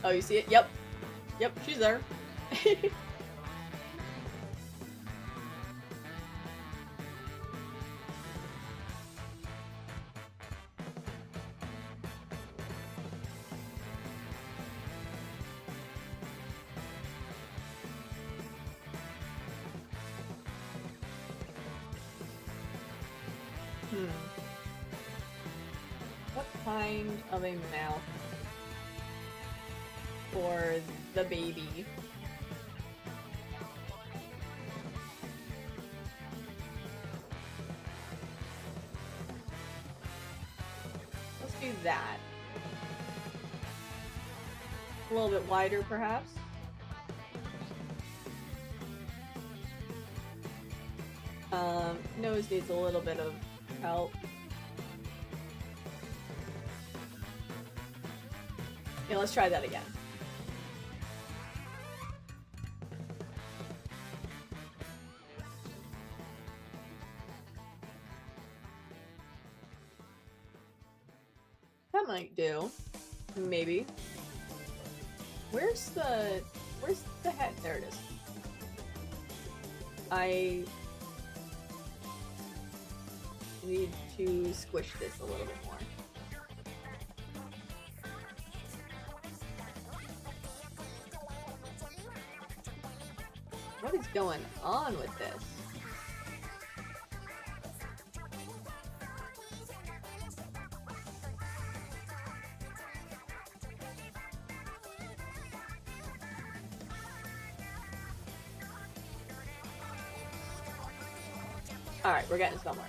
Oh, you see it? Yep. Yep, she's there. What kind of a mouth for the baby? Let's do that. A little bit wider, perhaps. Nose needs a little bit of help. Yeah, let's try that again. I might do, maybe. Where's the head? There it is. I need to squish this a little bit more. What is going on with this? Alright, we're getting somewhere.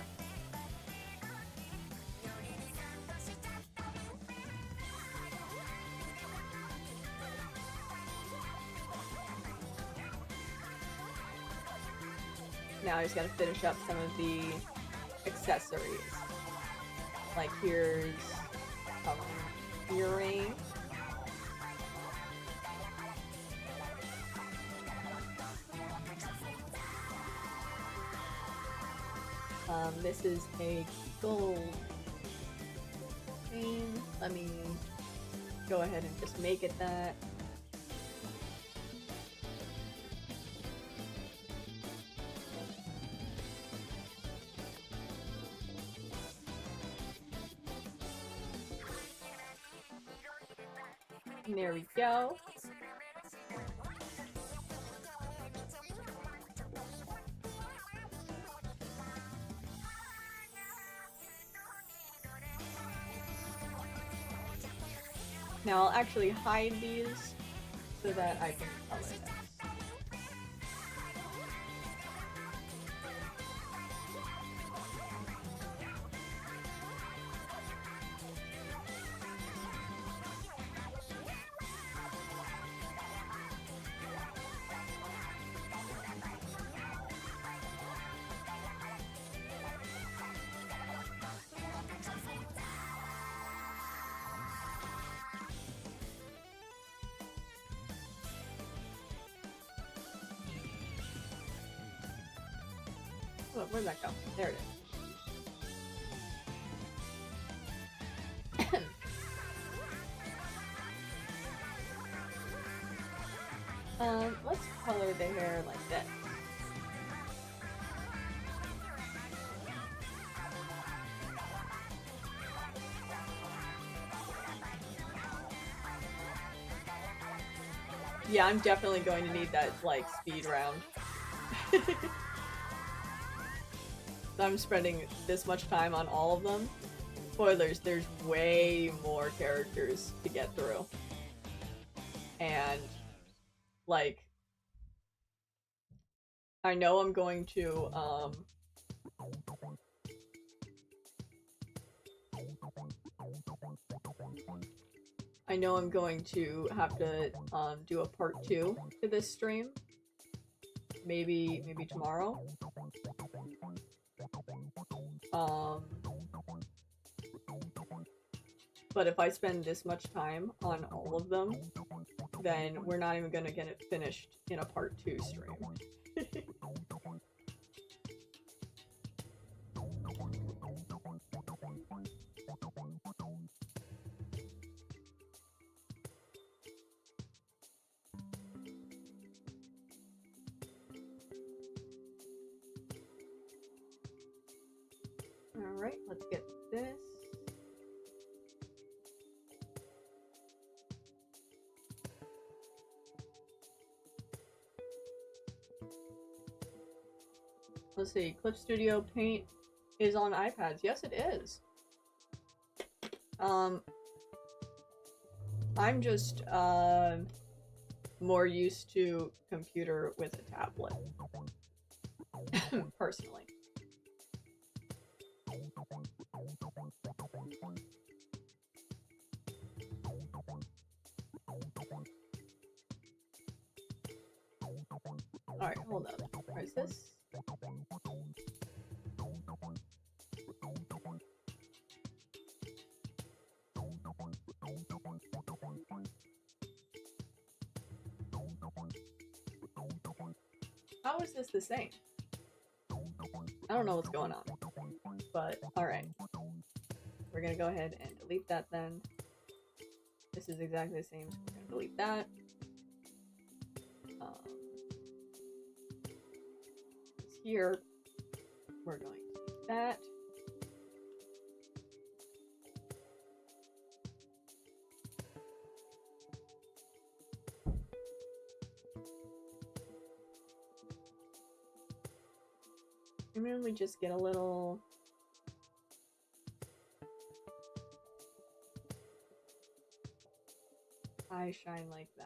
Now I just gotta finish up some of the accessories. Like here's earring. This is a gold chain. Let me go ahead and just make it that. And there we go. Now I'll actually hide these so that I can color them. Oh, where'd that go? There it is. Let's color the hair like this. Yeah, I'm definitely going to need that, like, speed round. I'm spending this much time on all of them. Spoilers, there's way more characters to get through. And, like, I know I'm going to, I know I'm going to have to, do a part 2 to this stream. Maybe tomorrow. But if I spend this much time on all of them, then we're not even gonna get it finished in a part 2 stream. Alright, let's get this. Let's see, Clip Studio Paint is on iPads. Yes, it is. I'm just, more used to computer with a tablet. Personally. Alright, hold up. Where's this? How is this the same? I don't know what's going on, but alright. we're gonna go ahead and delete that then. This is exactly the same, so we're gonna delete that. Here, we're going to do that. And then we just get a little eye shine like that.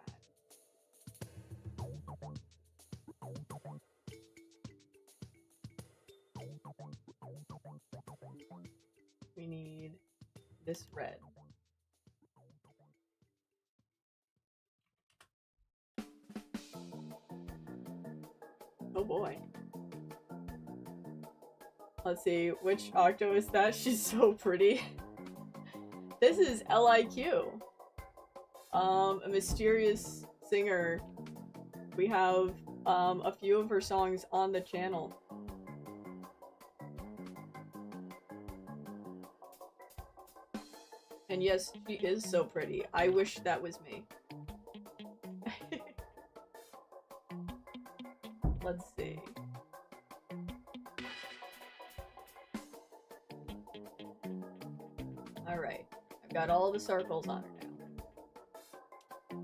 We need this red. Oh boy. Let's see, which Octo is that? She's so pretty. This is 𝐿𝐼𝐸. A mysterious singer. We have a few of her songs on the channel. And yes, she is so pretty. I wish that was me. Let's see. Alright. I've got all the circles on her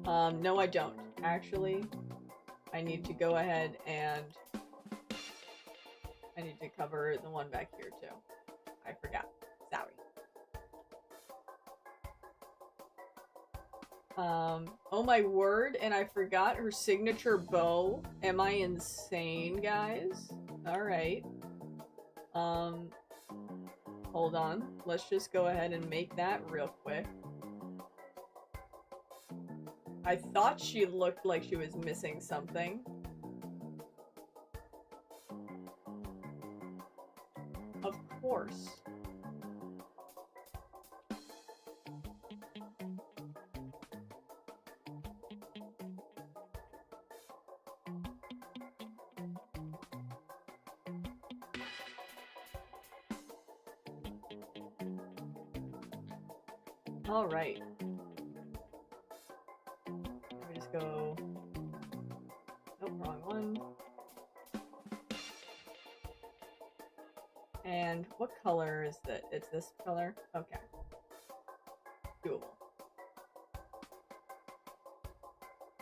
now. No I don't. Actually, I need to go ahead and I need to cover the one back here too. I forgot. Sorry. Oh my word, and I forgot her signature bow. Am I insane, guys? Alright. Hold on. Let's just go ahead and make that real quick. I thought she looked like she was missing something. Of course. All right. Let me just go. Nope, wrong one. And what color is that? It's this color? Okay. Doable.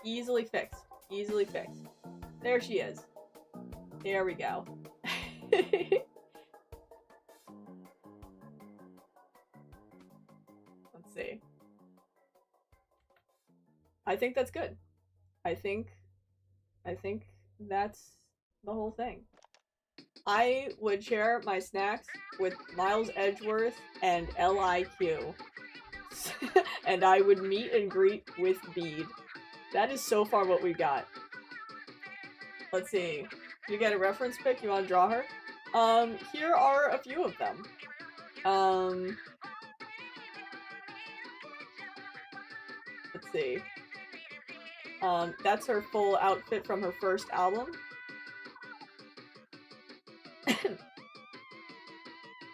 Easily fixed. Easily fixed. There she is. There we go. Let's see. I think that's good. I think that's the whole thing. I would share my snacks with Miles Edgeworth and 𝐿𝐼𝐸. And I would meet and greet with Bede. That is so far what we got. Let's see. You get a reference pic? You want to draw her? Here are a few of them. Let's see. That's her full outfit from her first album.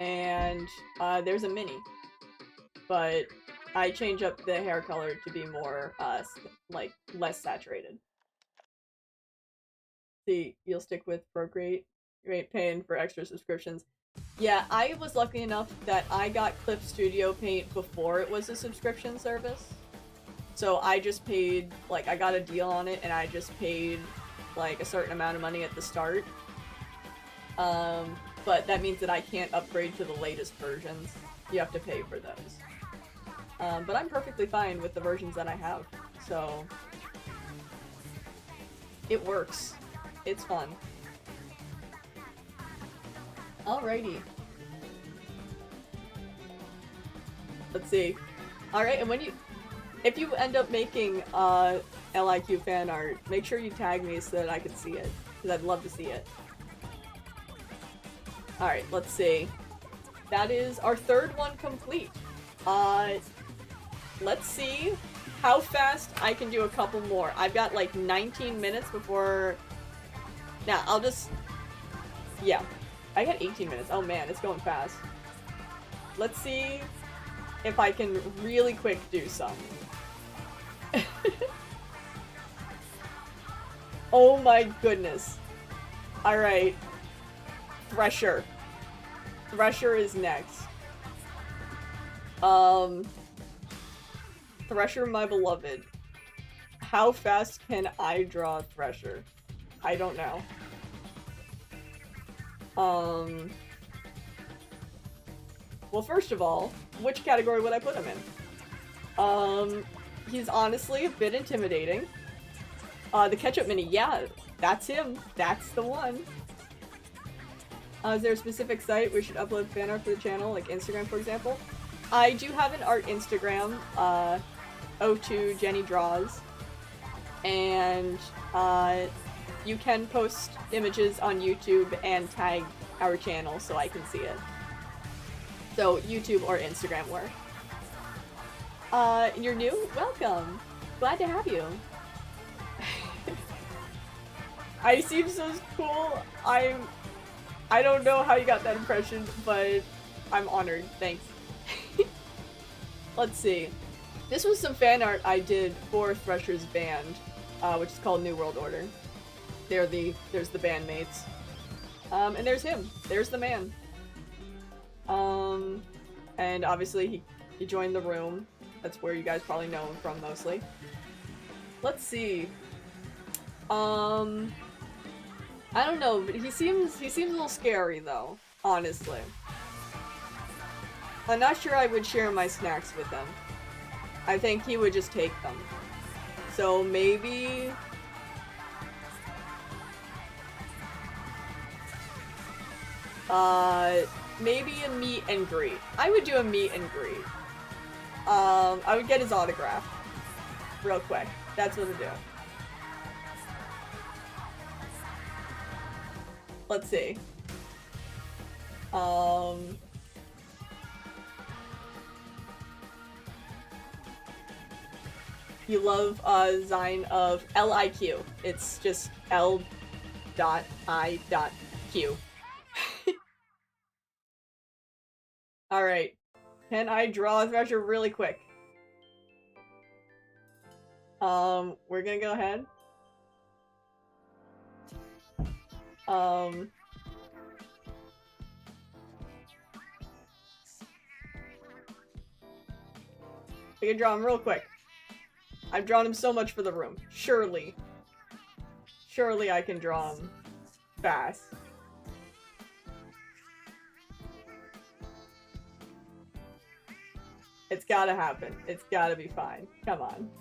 And there's a mini, but I change up the hair color to be more like less saturated. See, you'll stick with Procreate. You ain't paying for extra subscriptions. Yeah, I was lucky enough that I got Clip Studio Paint before it was a subscription service. So I just paid, like, I got a deal on it and I just paid like a certain amount of money at the start. But that means that I can't upgrade to the latest versions. You have to pay for those. But I'm perfectly fine with the versions that I have. So it works. It's fun. Alrighty. Let's see. Alright, and if you end up making 𝐿𝐼𝐸 fan art, make sure you tag me so that I can see it. Because I'd love to see it. Alright, let's see. That is our third one complete. Let's see how fast I can do a couple more. I've got like 19 minutes before... Now, I'll just... Yeah. I got 18 minutes. Oh man, it's going fast. Let's see if I can really quick do some. Oh my goodness. Alright. Thresher. Thresher is next. Thresher, my beloved. How fast can I draw Thresher? I don't know. Well, first of all, which category would I put him in? He's honestly a bit intimidating. The Ketchup Mini, yeah, that's him. That's the one. Is there a specific site we should upload fan art for the channel, like Instagram, for example? I do have an art Instagram, 𝐁𝐫𝒂𝒎 𝑮𝒐𝒂𝒍, and you can post images on YouTube and tag our channel so I can see it. So YouTube or Instagram work. You're new? Welcome! Glad to have you. I seem so cool. I don't know how you got that impression, but I'm honored. Thanks. Let's see. This was some fan art I did for Thresher's band, which is called New World Order. There's the bandmates. And there's him. There's the man. And obviously he joined the room. That's where you guys probably know him from mostly. Let's see. I don't know, but he seems a little scary though, honestly. I'm not sure I would share my snacks with him. I think he would just take them. So maybe... maybe a meet and greet. I would do a meet and greet. I would get his autograph. Real quick. That's what I'd do. Let's see. You love Zine of LIQ. It's just L.I.Q. Alright. Can I draw a Thresher really quick? We're gonna go ahead. I can draw him real quick. I've drawn him so much for the room. Surely I can draw him fast. It's gotta happen. It's gotta be fine. Come on.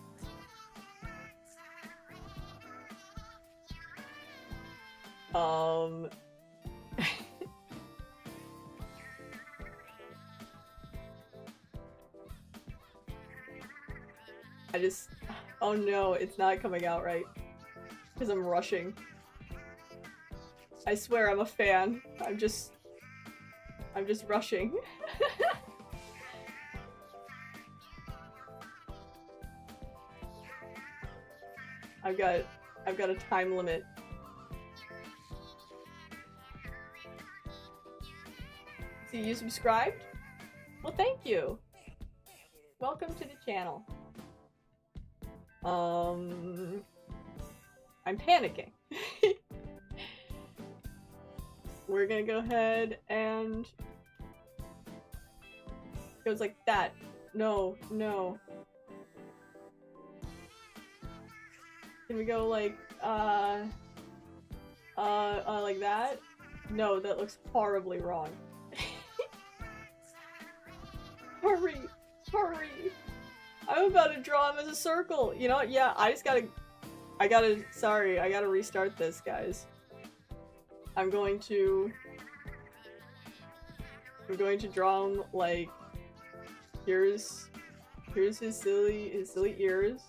Oh no, it's not coming out right. Because I'm rushing. I swear I'm a fan. I'm just rushing. I've got a time limit. So you subscribed? Well, thank you. Welcome to the channel. I'm panicking. We're gonna go ahead and it goes like that. No. Can we go like like that? No, that looks horribly wrong. Hurry! I'm about to draw him as a circle! You know what? Yeah, I gotta restart this, guys. I'm going to draw him like, here's his silly ears.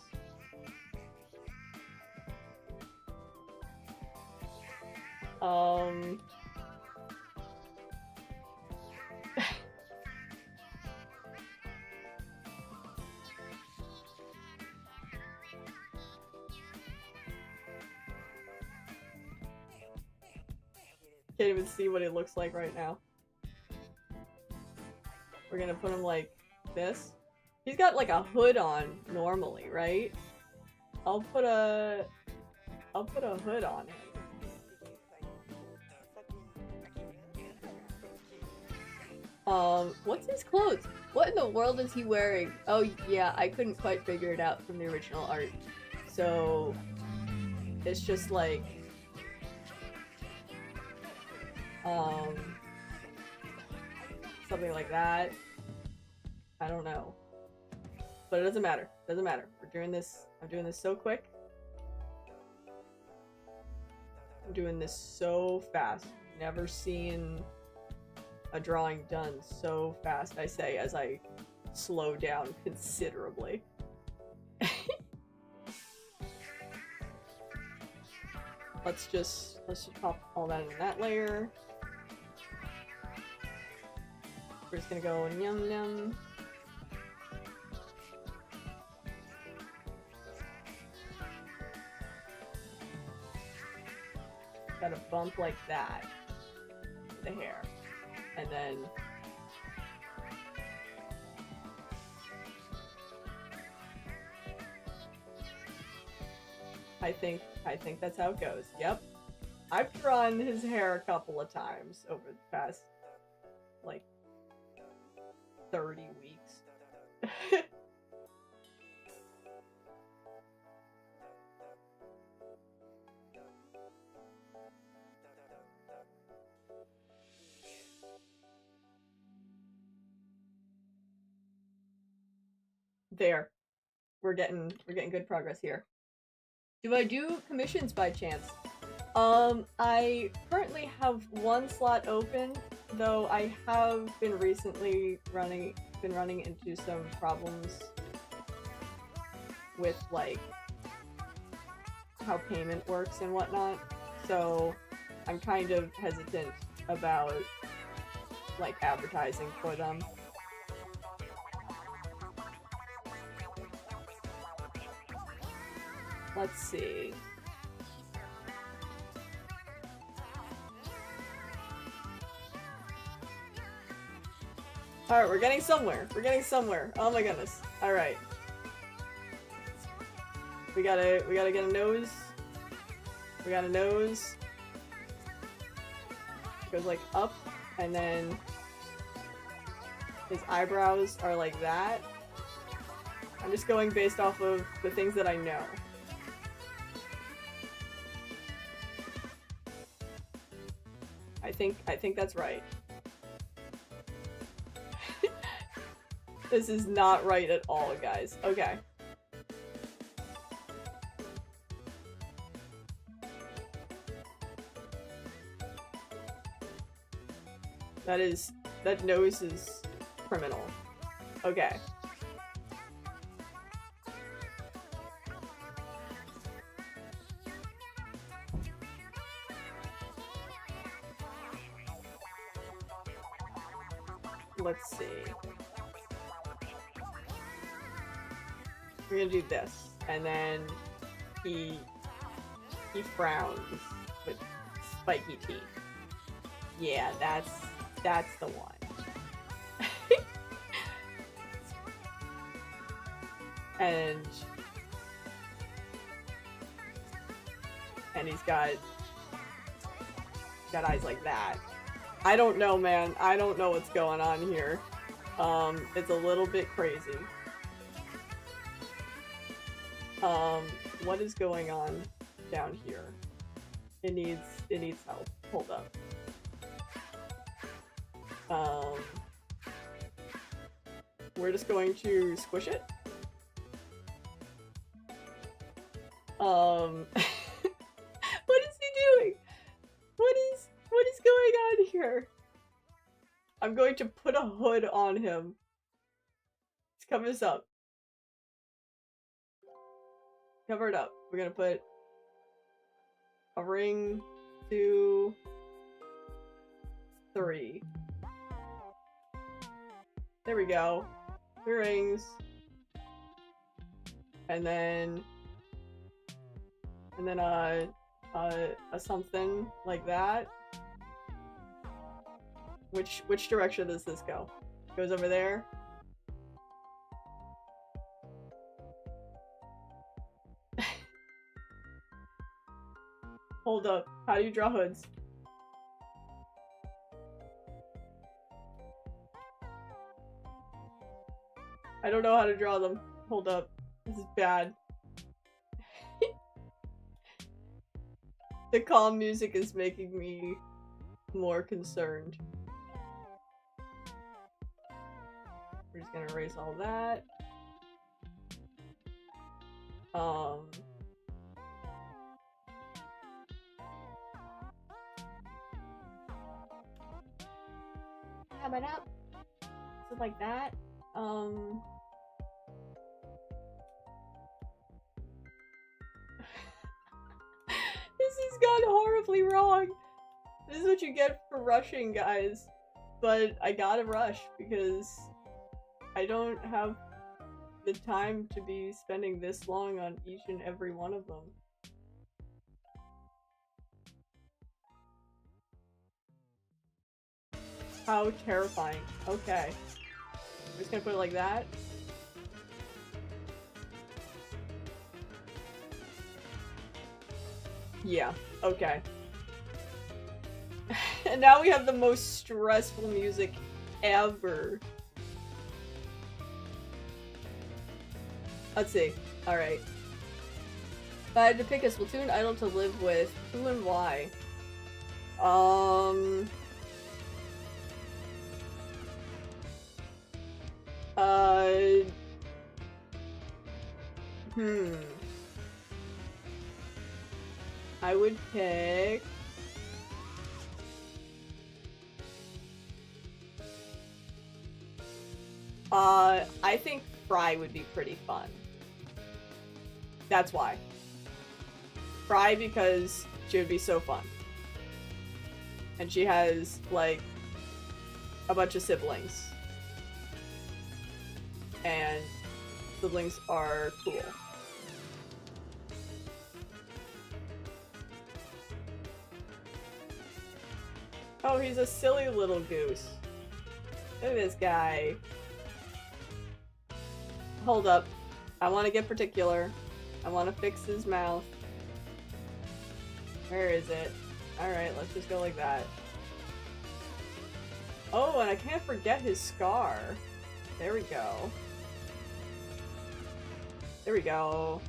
Can't even see what it looks like right now. We're gonna put him like This? He's got like a hood on normally, right? I'll put a hood on him. What's his clothes? What in the world is he wearing? Oh yeah, I couldn't quite figure it out from the original art. So it's just like something like that. I don't know. But it doesn't matter. Doesn't matter. We're doing this. I'm doing this so quick. I'm doing this so fast. Never seen a drawing done so fast, I say, as I slow down considerably. Let's just pop all that in that layer. We're just gonna go yum yum. Got a bump like that with the hair, and then I think that's how it goes. Yep, I've drawn his hair a couple of times over the past like 30 weeks. There. We're getting good progress here. Do I do commissions by chance? I currently have one slot open, though I have been recently running into some problems with like how payment works and whatnot. So I'm kind of hesitant about like advertising for them. Let's see. Alright, we're getting somewhere. We're getting somewhere. Oh my goodness. Alright. We gotta get a nose. We got a nose. It goes like up, and then his eyebrows are like that. I'm just going based off of the things that I know. I think that's right. This is not right at all, guys. Okay. That nose is criminal. Okay. Let's see. We're gonna do this, and then he frowns with spiky teeth. Yeah, that's the one. and he's got eyes like that. I don't know, man. I don't know what's going on here. It's a little bit crazy. What is going on down here? It needs help. Hold up. We're just going to squish it. What is he doing? What is going on here? I'm going to put a hood on him. Let's cover this up. Cover it up. We're gonna put a ring, 2, 3. There we go. 3 rings. And then a something like that. Which direction does this go? Goes over there. Hold up. How do you draw hoods? I don't know how to draw them. Hold up. This is bad. The calm music is making me more concerned. We're just gonna erase all that. How about that? So like that. This has gone horribly wrong. This is what you get for rushing, guys. But I gotta rush because I don't have the time to be spending this long on each and every one of them. How terrifying. Okay. I'm just gonna put it like that. Yeah, okay. And now we have the most stressful music ever. Let's see. Alright. If I had to pick a Splatoon idol to live with, who and why? I would pick... I think Fry would be pretty fun. That's why. Fry because she would be so fun. And she has, like, a bunch of siblings. And siblings are cool. Oh, he's a silly little goose. Look at this guy. Hold up. I want to get particular. I want to fix his mouth. Where is it? Alright, let's just go like that. Oh, and I can't forget his scar. There we go. There we go.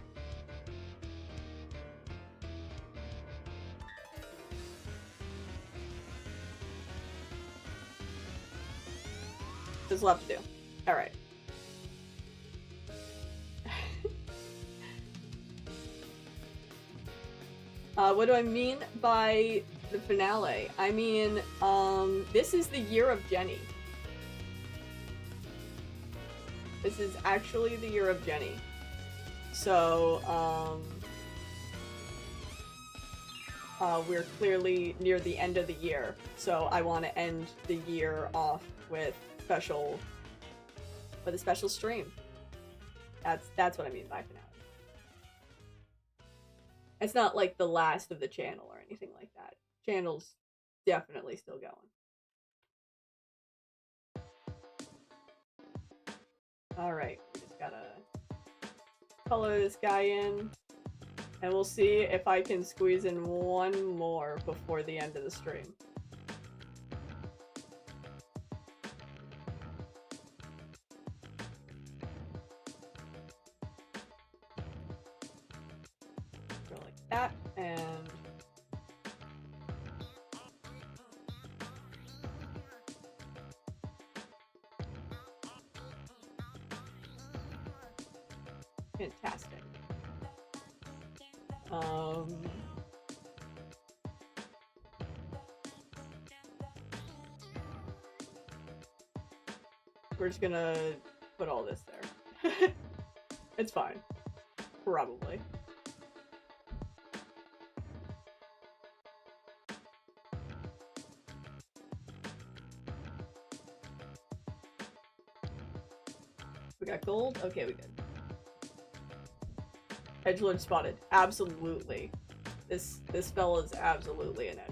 There's a lot to do. Alright. What do I mean by the finale? I mean, this is the year of Jenny. This is actually the year of Jenny. So, we're clearly near the end of the year. So I want to end the year off with a special stream. That's what I mean by finale. It's not like the last of the channel or anything like that. Channel's definitely still going. Alright, we just gotta color this guy in. And we'll see if I can squeeze in one more before the end of the stream. Go like that, and... fantastic. We're just gonna put all this there. It's fine. Probably. We got gold? Okay, we good. Edgelord spotted. Absolutely. This fella is absolutely an edgelord.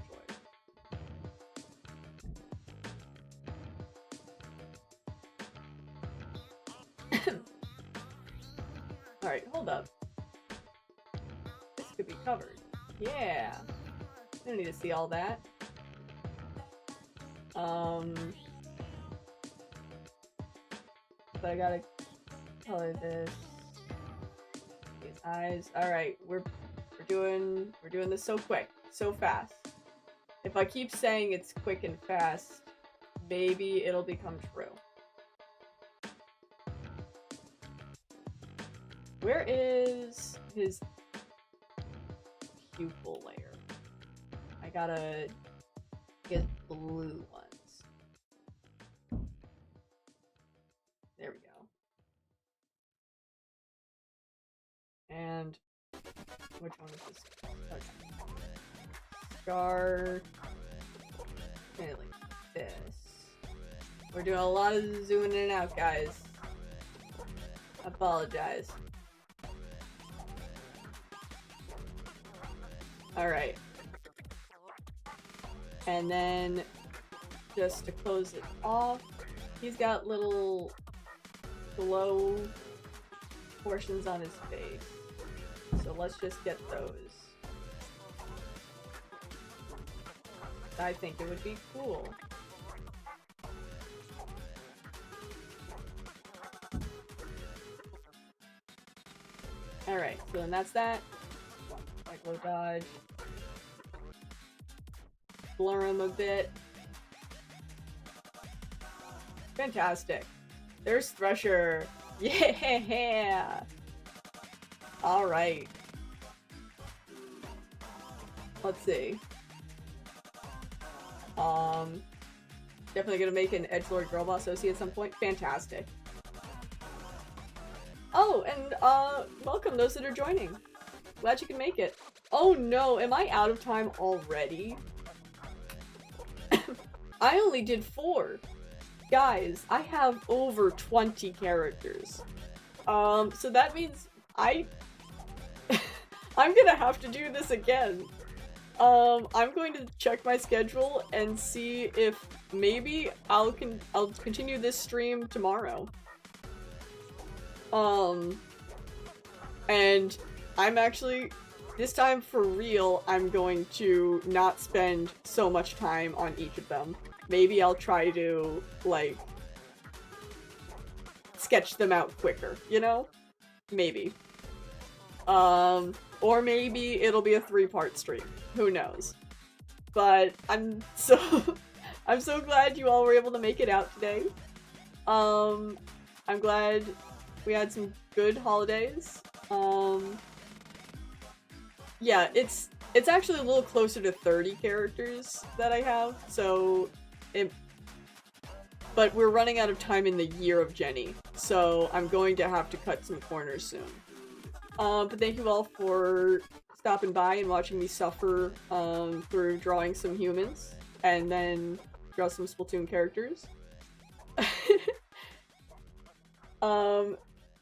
Alright, hold up. This could be covered. Yeah. don't need to see all that. But I gotta color this. These eyes. Alright, we're doing this so quick, so fast. If I keep saying it's quick and fast, maybe it'll become true. Where is his pupil layer? I gotta get blue ones. There we go. And which one is this? Okay. Scar. Okay, like this. We're doing a lot of zooming in and out, guys. I apologize. Alright. And then, just to close it off, he's got little glow portions on his face. So let's just get those. I think it would be cool. Alright, so then that's that. Cyclo dodge. Blur him a bit. Fantastic. There's Thresher. Yeah! Alright. Let's see. Definitely gonna make an edgelord girlboss OC at some point. Fantastic. Oh, and welcome those that are joining. Glad you can make it. Oh no, am I out of time already? I only did 4. Guys, I have over 20 characters. So that means I'm gonna have to do this again. I'm going to check my schedule and see if maybe I'll continue this stream tomorrow. And I'm actually, this time for real, I'm going to not spend so much time on each of them. Maybe I'll try to, like, sketch them out quicker, you know? Maybe. Or maybe it'll be a 3-part stream. Who knows? But I'm so glad you all were able to make it out today. I'm glad we had some good holidays. Yeah, it's actually a little closer to 30 characters that I have, so but we're running out of time in the year of Jenny, so I'm going to have to cut some corners soon. But thank you all for stopping by and watching me suffer through drawing some humans and then draw some Splatoon characters.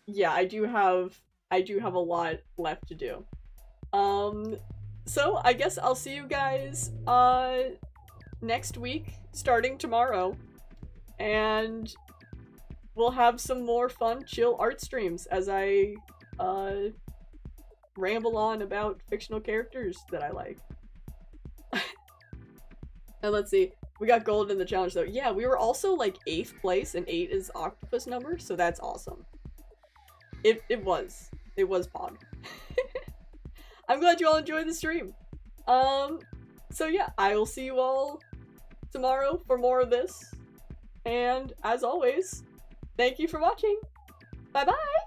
Yeah, I do have a lot left to do. So I guess I'll see you guys next week, starting tomorrow, and we'll have some more fun, chill art streams as I ramble on about fictional characters that I like. And let's see, we got gold in the challenge though. Yeah, we were also like 8th place, and 8 is octopus number, so that's awesome. It was Pog. I'm glad you all enjoyed the stream. So yeah, I will see you all tomorrow for more of this. And as always, thank you for watching. Bye bye!